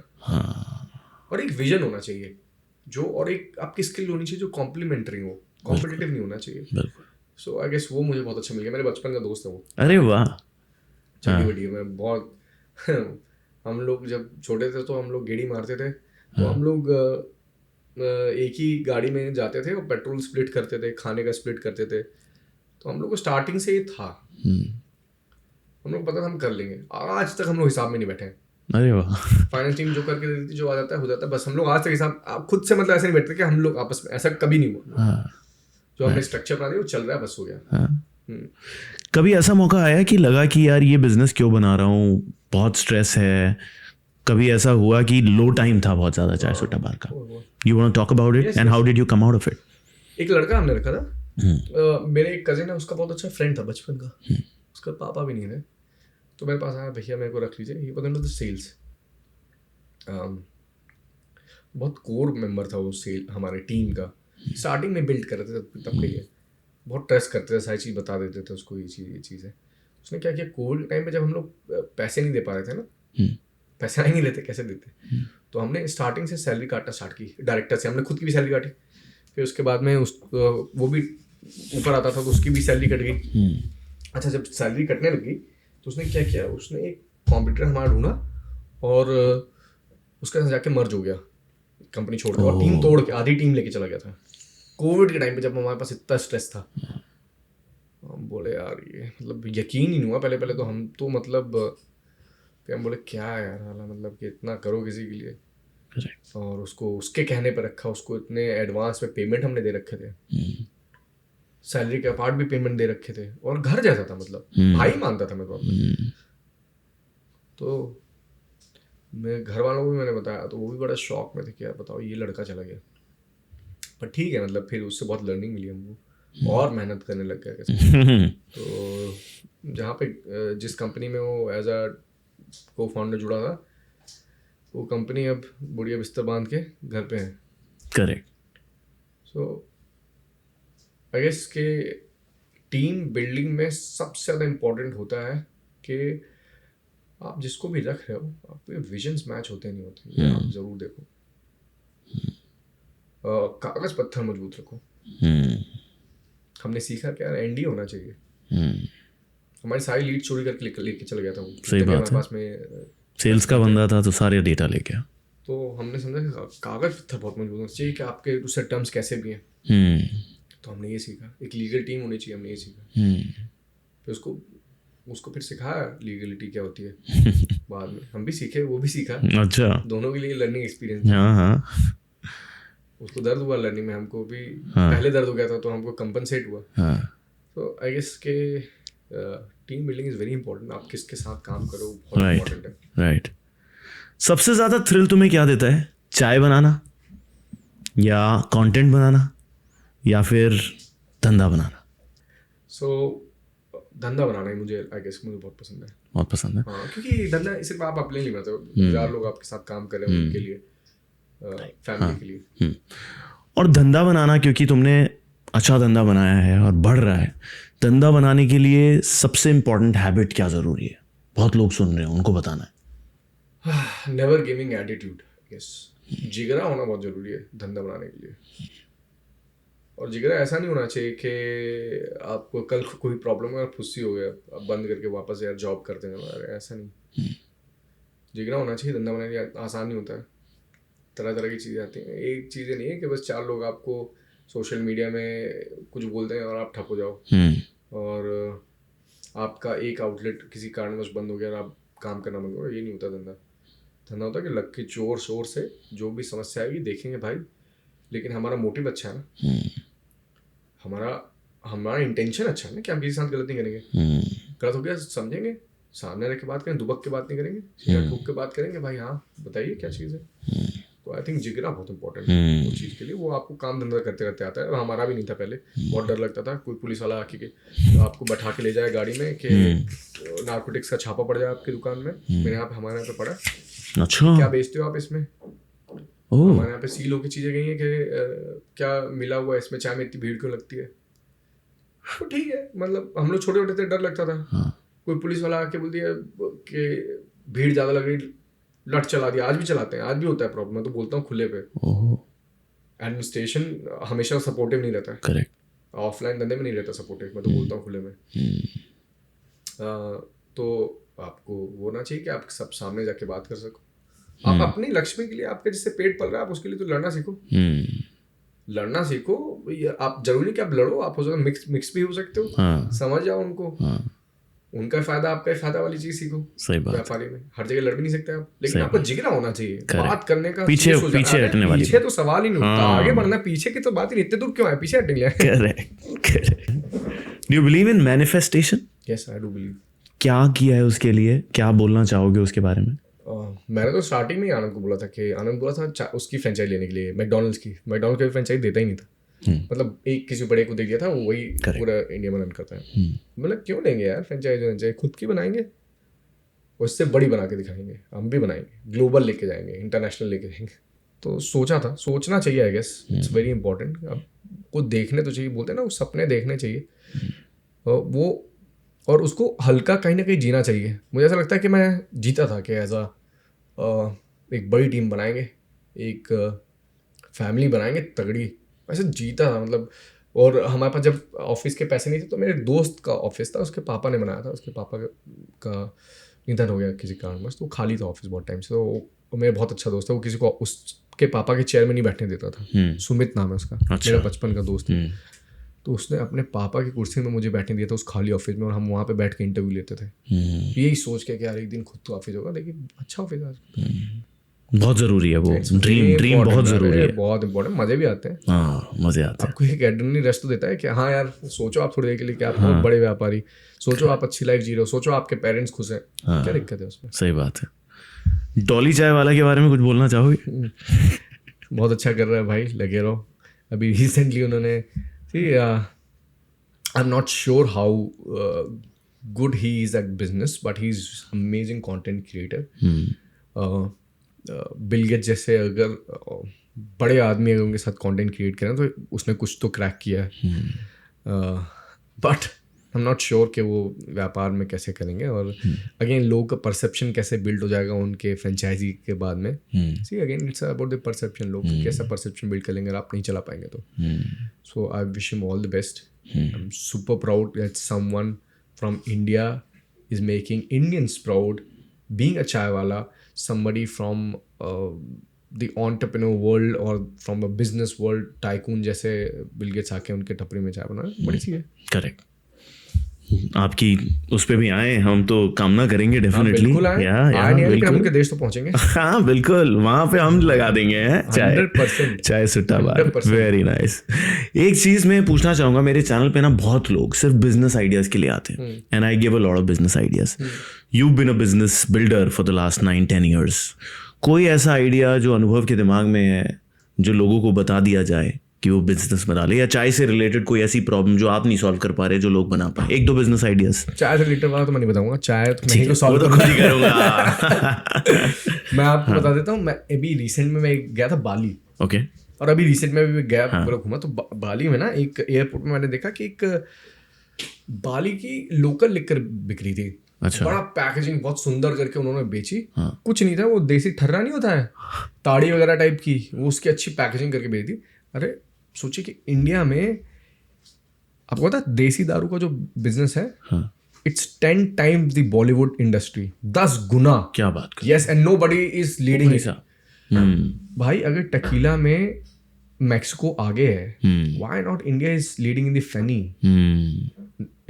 और एक विजन होना चाहिए जो, और एक आपकी स्किल होनी चाहिए जो कॉम्प्लीमेंट्री हो, कॉम्पिटिटिव नहीं होना चाहिए। सो आई गेस वो मुझे बहुत अच्छा मिल गया। मेरे बचपन का दोस्त है वो। अरे वाह। चली बड़ी मैं बहुत हम लोग जब छोटे थे तो हम लोग गेड़ी मारते थे, तो हम लोग एक ही गाड़ी में जाते थे और पेट्रोल स्प्लिट करते थे, खाने का स्प्लिट करते थे। तो हम लोग को स्टार्टिंग से ही था, हम लोग पता था हम कर लेंगे। आज तक हम लोग हिसाब में नहीं बैठे हैं। अरे वाह। फाइनल टीम जो करके देती थी, जो आ जाता है हो जाता है, बस हम लोग आज तक हिसाब आप खुद से मतलब ऐसे नहीं बैठते कि हम लोग आपस में, ऐसा कभी नहीं हुआ। जो हमने स्ट्रक्चर बना दिया वो चल रहा है, बस हो गया। कभी ऐसा मौका आया कि लगा कि यार ये बिजनेस क्यों बना रहा हूँ, बहुत स्ट्रेस है? कभी ऐसा हुआ कि लो टाइम था बहुत ज्यादा चाय सुट्टा बार का? You want to talk about it and how did you come out of it? एक लड़का हमने रखा था, मेरे एक कजिन है, उसका बहुत अच्छा फ्रेंड था बचपन का, उसका पापा भी नहीं है, तो मेरे पास आया, भैया मेरे को रख लीजिए। He was into the sales, बहुत कोर मेंबर था वो सेल हमारे टीम का। स्टार्टिंग में बिल्ड कर रहे थे तब कहिए, बहुत ट्रस्ट करते थे, सारी चीज़ बता देते थे उसको, ये चीज़ है। उसने क्या किया, कोविड के टाइम पे जब हम लोग पैसे नहीं दे पा रहे थे ना, पैसे ही नहीं लेते, कैसे देते, तो हमने स्टार्टिंग से सैलरी काटना स्टार्ट की डायरेक्टर से। हमने खुद की भी सैलरी काटी, फिर उसके बाद में वो भी ऊपर आता था तो उसकी भी सैलरी कट गई। अच्छा, जब सैलरी कटने लगी तो उसने क्या किया, उसने एक कॉम्पिटिटर हमारा ढूंढा और उसके साथ जाके मर्ज हो गया, कंपनी छोड़ के, और टीम तोड़ के आधी टीम लेके चला गया था। कोविड के टाइम पे जब हमारे पास इतना स्ट्रेस था, हम बोले यार ये मतलब यकीन ही नहीं हुआ पहले तो हम तो मतलब, फिर हम बोले क्या यार हाल है, मतलब कि इतना करो किसी के लिए। और उसको उसके कहने पर रखा, उसको इतने एडवांस में पेमेंट हमने दे रखे थे, सैलरी के अपार्ट भी पेमेंट दे रखे थे, और घर जैसा था, मतलब भाई मानता था मेरे को। तो मैं घर वालों को भी मैंने बताया, तो वो भी बड़ा शौक में थे कि यार बताओ ये लड़का चला गया। पर ठीक है, मतलब फिर उससे बहुत लर्निंग मिली हमको, और मेहनत करने लग गया। तो जहाँ पे जिस कंपनी में वो एज अ को फाउंडर जुड़ा था, वो कंपनी अब बुढ़िया बिस्तर बांध के घर पे है। करेक्ट। सो आई गेस के टीम बिल्डिंग में सबसे ज़्यादा इम्पोर्टेंट होता है कि आप जिसको भी रख रहे हो, आपके विजन्स मैच होते नहीं होते, ये आप ज़रूर देखो। कागज पत्थर मजबूत रखो। हमने सीखा क्या, एनडी होना चाहिए। हमारी सारी लीड चोरी करके लेके चला गया था वो। सही बात है। पास में सेल्स का बंदा था तो सारे डेटा लेके, तो हमने समझा कि कागज पत्थर बहुत मजबूत होना चाहिए कि आपके उससे टर्म्स कैसे भी हैं। तो हमने ये सीखा, एक लीगल टीम होनी चाहिए, हमने ये सीखा। फिर उसको फिर सिखाया लीगलिटी क्या होती है। बाद में हम भी सीखे, वो भी सीखा। अच्छा, दोनों के लिए लर्निंग एक्सपीरियंस। हाँ, उसको दर्द हुआ लर्निंग में, हमको भी पहले दर्द हो गया था, तो हमको कंपनसेट हुआ। तो आई गेस के team building is very important. आप किसके साथ काम करो बहुत इंपॉर्टेंट है। राइट। सबसे ज्यादा थ्रिल तुम्हें क्या देता है, चाय बनाना या कंटेंट बनाना या फिर धंधा बनाना? धंधा बनाना ही मुझे आई गेस मुझे बहुत पसंद है। बहुत पसंद है। हाँ, क्योंकि धंधा सिर्फ आप अपने लिए बनाते हो, 1000 लोग आपके साथ काम कर रहे हैं, उनके लिए, फैमिली के लिए। और धंधा बनाना, क्योंकि तुमने अच्छा धंधा बनाया है और बढ़ रहा है, धंधा बनाने के लिए सबसे इम्पोर्टेंट हैबिट क्या ज़रूरी है? बहुत लोग सुन रहे हैं, उनको बताना है। Never giving attitude. यस, जिगरा होना बहुत ज़रूरी है धंधा बनाने के लिए। और जिगरा ऐसा नहीं होना चाहिए कि आपको कल कोई प्रॉब्लम है और फुस्सी हो गया आप बंद करके वापस यार जॉब करते हैं, अरे ऐसा नहीं। जिगरा होना चाहिए, धंधा बनाना आसान नहीं होता है, तरह तरह की चीज़ें आती हैं। एक चीज़ें नहीं है कि बस 4 लोग आपको सोशल मीडिया में कुछ बोलते हैं और आप ठप हो जाओ और आपका एक आउटलेट किसी कारणवश बंद हो गया और आप काम करना बंद हो गया। ये नहीं होता धंधा। धंधा होता है कि लग के जोर शोर से जो भी समस्या आएगी देखेंगे भाई, लेकिन हमारा मोटिव अच्छा है ना, हमारा इंटेंशन अच्छा है ना कि हम किसी के साथ गलत नहीं करेंगे। गलत हो गया समझेंगे, सामने रख के बात करेंगे, दुबक के बात नहीं करेंगे, सीधा ठोक के बात करेंगे, भाई हाँ बताइए क्या चीज़ है। तो आई थिंक जिगरा बहुत इंपॉर्टेंट है उस चीज़ के लिए। वो आपको काम धंधा करते करते आता है। हमारा भी नहीं था पहले, बहुत डर लगता था कोई पुलिस वाला आके के तो आपको बैठा के ले जाए गाड़ी में कि नार्कोटिक्स का छापा पड़ जाए आपकी दुकान में। मेरे यहाँ पे हमारे यहाँ पे पड़ा, अच्छा क्या बेचते हो आप इसमें? हमारे यहाँ पे सील होकर चीज़ें गई हैं कि क्या मिला हुआ है इसमें, चाय में इतनी भीड़ क्यों लगती है। तो ठीक है, मतलब हम लोग छोटे छोटे थे, डर लगता था। कोई पुलिस वाला आके बोल दिया कि भीड़ ज़्यादा लग रही, लट चला दिया। आज भी चलाते हैं, आज भी होता है प्रॉब्लम। मैं तो बोलता हूँ खुले पे। एडमिनिस्ट्रेशन हमेशा सपोर्टिव नहीं रहता है, करेक्ट। ऑफलाइन धंधे में नहीं रहता सपोर्टिव, मैं तो बोलता हूँ खुले में। तो आपको वो होना चाहिए कि आप सब सामने जाके बात कर सको। आप अपनी लक्ष्मी के लिए, आपके जिससे पेट पल रहा है, आप उसके लिए तो लड़ना सीखो। लड़ना सीखो। आप जरूरी नहीं कि आप लड़ो, आप हो सकता मिक्स भी हो सकते हो। समझ जाओ उनको, उनका फायदा आपका फायदा वाली चीज सीखो। सही बात। व्यापारी में हर जगह लड़ भी नहीं सकते आप, लेकिन आपको जिगरा होना चाहिए बात करने का। पीछे हटने वाली, पीछे तो सवाल ही नहीं उठता, आगे बढ़ना। पीछे की तो बात ही नहीं, इतने दूर क्यों आए, पीछे हटने लिया। Correct. Do you believe in manifestation? Yes, I do believe. क्या किया है उसके लिए, क्या बोलना चाहोगे उसके बारे में? मैंने तो स्टार्टिंग में ही आनंद को बोला था कि आनंद बोला था उसकी फ्रेंचाइज लेने के लिए, मैकडॉनल्ड्स की फ्रेंचाइज देता ही नहीं था। मतलब एक किसी बड़े को दे दिया था, वही पूरा इंडिया में रन करता है। मतलब क्यों लेंगे यार फ्रेंचाइज, खुद की बनाएंगे, उससे बड़ी बना के दिखाएंगे, हम भी बनाएंगे, ग्लोबल लेके जाएंगे, इंटरनेशनल लेके जाएंगे। तो सोचना चाहिए, I guess it's very important. आपको देखने तो चाहिए, बोलते हैं ना वो सपने देखने चाहिए वो, और उसको हल्का कहीं ना कहीं जीना चाहिए। मुझे ऐसा लगता है कि मैं जीता था कि एज एक बड़ी टीम बनाएंगे, एक फैमिली बनाएंगे तगड़ी, ऐसे जीता था मतलब। और हमारे पास जब ऑफिस के पैसे नहीं थे तो मेरे दोस्त का ऑफिस था, उसके पापा ने बनाया था, उसके पापा का निधन हो गया किसी कारणवश, तो खाली था ऑफिस बहुत टाइम से। तो वो मेरा बहुत अच्छा दोस्त है, वो किसी को उसके पापा के चेयर में नहीं बैठने देता था। सुमित नाम है उसका, मेरा बचपन का दोस्त है। तो उसने अपने पापा की कुर्सी में मुझे बैठने दिया था उस खाली ऑफिस में, और हम वहाँ पे बैठ के इंटरव्यू लेते थे, यही सोच के कि यार एक दिन खुद तो ऑफिस होगा। लेकिन अच्छा ऑफिस है, बहुत जरूरी है वो, ड्रीम बहुत जरूरी है, बहुत इंपॉर्टेंट। मजे भी आते हैं, हाँ मजे आते हैं। आपको एक एड्रेनलिन रश तो देता है कि हाँ यार सोचो आप थोड़ी देर के लिए कि आप बहुत बड़े व्यापारी, सोचो आप अच्छी लाइफ जी रहे हो, सोचो आपके पेरेंट्स खुश हैं, क्या दिक्कत है उसमें। सही बात है। डॉली चाय वाला के बारे में कुछ बोलना चाहोगे? बहुत अच्छा कर रहा है भाई, लगे रहो। अभी रिसेंटली उन्होंने, आई am not sure how good he is at business, but he is amazing content creator. Bill Gates जैसे अगर बड़े आदमी अगर उनके साथ कंटेंट क्रिएट करें तो उसने कुछ तो क्रैक किया है। But I am not sure कि वो व्यापार में कैसे करेंगे, और अगेन लोगों का परसेप्शन कैसे बिल्ड हो जाएगा उनके फ्रेंचाइजी के बाद में। See again it's about the perception, लोग कैसा परसेप्शन बिल्ड कर लेंगे अगर आप नहीं चला पाएंगे तो। So I wish him all the best. I am super proud that someone from India is making Indians proud, being a chaiwala, somebody from the entrepreneur world or from a business world, tycoon जैसे Bill Gates आके उनके टपरी में चाय बना, बड़ी चीज़ है। Correct. आपकी उस पे भी आए, हम तो कामना करेंगे डेफिनेटली। बिल्कुल आए, लेकिन हम उनके देश तो पहुंचेंगे। हाँ बिल्कुल, वहाँ पे हम लगा देंगे चाय 100%। चाय सुट्टा बार, वेरी नाइस। एक चीज मैं पूछना चाहूंगा, मेरे चैनल पे ना बहुत लोग सिर्फ बिजनेस आइडियाज के लिए आते हैं, and I give a lot of business ideas. You been a business builder for the last 9-10 years। कोई ऐसा आइडिया जो अनुभव के दिमाग में है जो लोगों को बता दिया जाए कि वो बिजनेस बना ले, या चाय से रिलेटेड कोई ऐसी प्रॉब्लम जो आप नहीं सॉल्व कर पा रहे जो लोग बना पाए? 1-2 बिजनेस आइडियाज। चाय से रिलेटेड वाला तो मैं नहीं बताऊंगा, चाय तो मैं ही सॉल्व करूंगा। मैं आपको बता देता हूँ, मैं अभी रिसेंट में मैं गया था बाली। ओके। और अभी रिसेंट में भी गया, पूरा घूमा। तो बाली में ना एक एयरपोर्ट में मैंने देखा कि एक बाली की लोकल लिकर बिक रही थी। अच्छा। बड़ा पैकेजिंग बहुत सुंदर करके उन्होंने बेची। कुछ नहीं था, वो देसी थर्रा नहीं होता है, ताड़ी वगैरह टाइप की, वो उसकी अच्छी पैकेजिंग करके बेची थी। अरे सोचिए कि इंडिया में आपको पता है देसी दारू का जो बिजनेस है, it's 10 times the Bollywood industry, 10 गुना। क्या बात कर yes, and nobody is leading it. ऐसा भाई अगर टकीला में मैक्सिको आगे है, why not India is leading in the feni,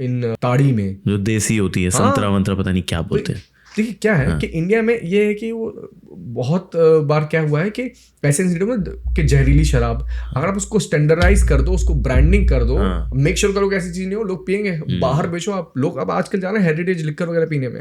इन ताड़ी में जो देसी होती है, संतरा वंतरा पता नहीं क्या बोलते हैं। देखिए क्या है कि इंडिया में ये है कि वो बहुत बार क्या हुआ है कि पैसे में कि जहरीली शराब, अगर आप उसको स्टैंडर्डाइज कर दो, उसको ब्रांडिंग कर दो, मेक श्योर करो कि ऐसी चीज नहीं हो, लोग पियेंगे, बाहर बेचो आप। लोग अब आजकल जा रहे हैं हेरिटेज लिक्कर वगैरह पीने में।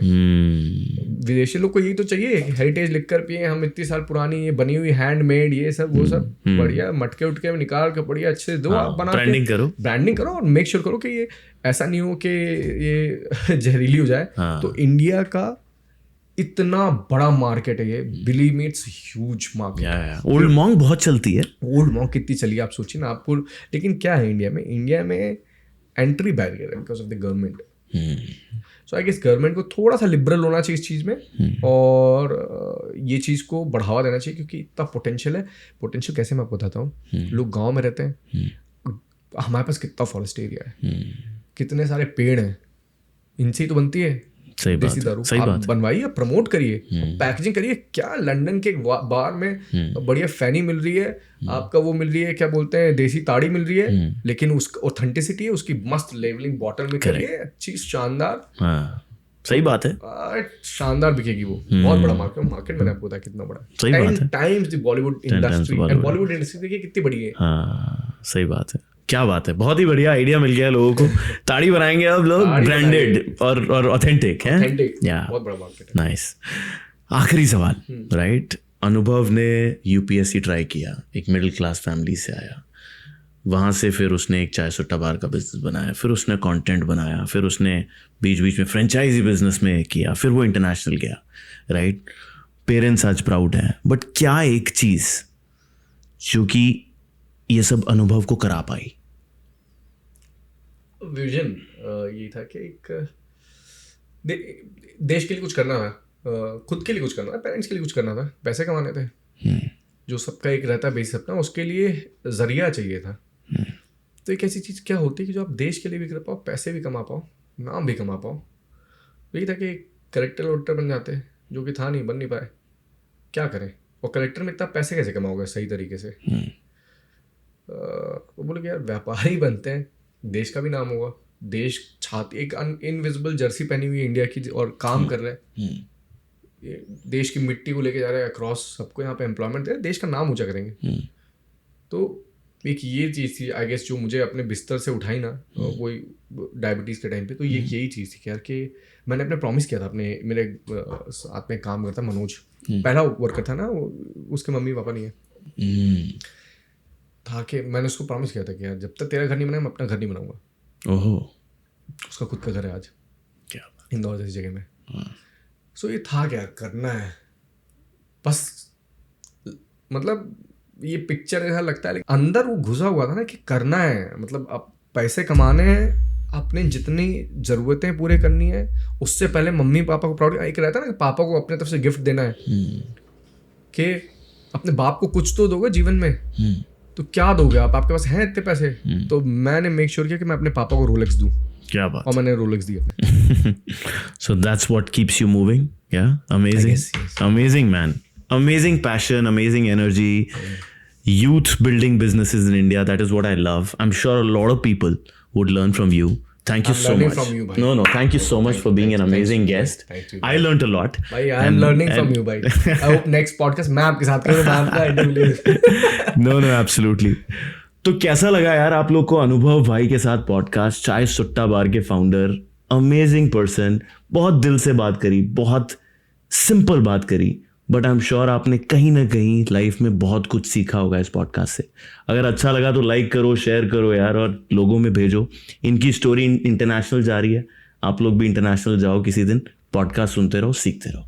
विदेशी लोग को यही तो चाहिए कि हेरिटेज लिक्कर पिए, हम इतनी साल पुरानी ये बनी हुई हैंडमेड ये सब वो सब बढ़िया मटके उटके में निकाल के बढ़िया अच्छे से दो, आप बना ब्रांडिंग करो और मेक श्योर करो कि ये ऐसा नहीं हो कि ये जहरीली हो जाए। तो इंडिया का इतना बड़ा मार्केट है ये, believe me it's huge market. Old Monk बहुत चलती है। ओल्ड मॉन्ग कितनी चली आप सोचिए ना आपको। लेकिन क्या है इंडिया में एंट्री बैरियर है because of the government. So I guess government को थोड़ा सा लिबरल होना चाहिए इस चीज़ में और ये चीज़ को बढ़ावा देना चाहिए क्योंकि इतना पोटेंशियल है। पोटेंशियल कैसे मैं आपको बताता हूँ, लोग गाँव में रहते हैं, हमारे पास कितना फॉरेस्ट एरिया है, कितने सारे पेड़ हैं, इनसे ही तो बनती है देसी दारू। आप बनवाइए, प्रमोट करिए, पैकेजिंग करिए। क्या लंदन के बार में बढ़िया फैनी मिल रही है आपका, वो मिल रही है क्या बोलते हैं देसी ताड़ी मिल रही है, लेकिन उसका ऑथेंटिसिटी है, उसकी मस्त लेवलिंग बॉटल में करिए, अच्छी शानदार। सही बात है, शानदार बिकेगी वो। बहुत बड़ा मार्केट मैंने आपको बताया कितना बड़ा, 10 times the Bollywood industry. And Bollywood industry देखिए कितनी बड़ी है। सही बात है, क्या बात है, बहुत ही बढ़िया आइडिया मिल गया लोगों को। ताड़ी बनाएंगे अब लोग, ब्रांडेड और ऑथेंटिक है। बहुत बड़ा मार्केट है। नाइस। आखिरी सवाल, राइट। अनुभव ने यूपीएससी ट्राई किया, एक मिडिल क्लास फैमिली से आया, वहाँ से फिर उसने एक चाय सुट्टा बार का बिजनेस बनाया, फिर उसने कंटेंट बनाया, फिर उसने बीच बीच में फ्रेंचाइजी बिजनेस में किया, फिर वो इंटरनेशनल गया, राइट। पेरेंट्स आज प्राउड हैं, बट क्या एक चीज़ जो कि ये सब अनुभव को करा पाई? विजन ये था कि एक देश के लिए कुछ करना था, खुद के लिए कुछ करना था, पेरेंट्स के लिए कुछ करना था, पैसे कमाने थे। जो सबका एक रहता है बेसिक सपना, उसके लिए जरिया चाहिए था। तो एक ऐसी चीज़ क्या होती है कि जो आप देश के लिए भी कर पाओ, पैसे भी कमा पाओ, नाम भी कमा पाओ। यही था कि कलेक्टर वलेक्टर बन जाते, जो कि था नहीं, बन नहीं पाए। क्या करें, और कलेक्टर में इतना पैसे कैसे कमाओगे सही तरीके से। वो बोले कि यार व्यापारी बनते हैं, देश का भी नाम होगा। देश छाती एक इनविजिबल जर्सी पहनी हुई है इंडिया की और काम कर रहे हैं, देश की मिट्टी को लेके जा रहे हैं अक्रॉस, सबको यहाँ पे एम्प्लॉयमेंट दे रहे हैं, देश का नाम ऊंचा करेंगे। तो एक ये चीज़ थी आई गेस जो मुझे अपने बिस्तर से उठाई ना, वही डायबिटीज़ के टाइम पे। तो ये यही चीज़ थी कि यार कि मैंने अपने प्रॉमिस किया था अपने, मेरे साथ में काम करता मनोज, पहला वर्कर था ना, उसके मम्मी पापा नहीं है, था कि मैंने उसको प्रॉमिस किया था कि यार जब तक तेरा घर नहीं बना मैं अपना घर नहीं बनाऊंगा। ओहो, उसका खुद का घर है आज, क्या इंदौर जैसी जगह में। सो ये था क्या करना है बस, मतलब ये पिक्चर ऐसा लगता है लेकिन अंदर वो घुसा हुआ था ना कि करना है, मतलब अब पैसे कमाने हैं, अपने जितनी ज़रूरतें पूरे करनी है, उससे पहले मम्मी पापा को प्राउड। एक रहता है ना कि पापा को अपने तरफ से गिफ्ट देना है, कि अपने बाप को कुछ तो दोगे जीवन में, तो क्या दोगे आप, आपके पास हैं इतने पैसे। तो मैंने मेक श्योर किया कि मैं अपने पापा को रोलेक्स दूं। क्या बात, और मैंने रोलेक्स दिया। So that's what keeps you moving. Yeah amazing, amazing man, amazing passion, amazing energy, youth building businesses in India. That is what I love. I'm sure a lot of people would learn from you. Thank you so much. From you, bhai. No, thank you so much for being an amazing guest. Thank you. I learned a lot. Bhai, I am learning from you, bhai. I hope next podcast मैं आपके साथ करूँ, मैं आपका interview. No, absolutely. तो कैसा लगा यार आप लोग को अनुभव भाई के साथ पॉडकास्ट? चाय सुट्टा बार के फाउंडर, अमेजिंग पर्सन, बहुत दिल से बात करी, बहुत सिंपल बात करी, बट आई एम श्योर आपने कहीं ना कहीं लाइफ में बहुत कुछ सीखा होगा इस पॉडकास्ट से। अगर अच्छा लगा तो लाइक करो, शेयर करो यार, और लोगों में भेजो। इनकी स्टोरी इंटरनेशनल जा रही है, आप लोग भी इंटरनेशनल जाओ किसी दिन। पॉडकास्ट सुनते रहो, सीखते रहो।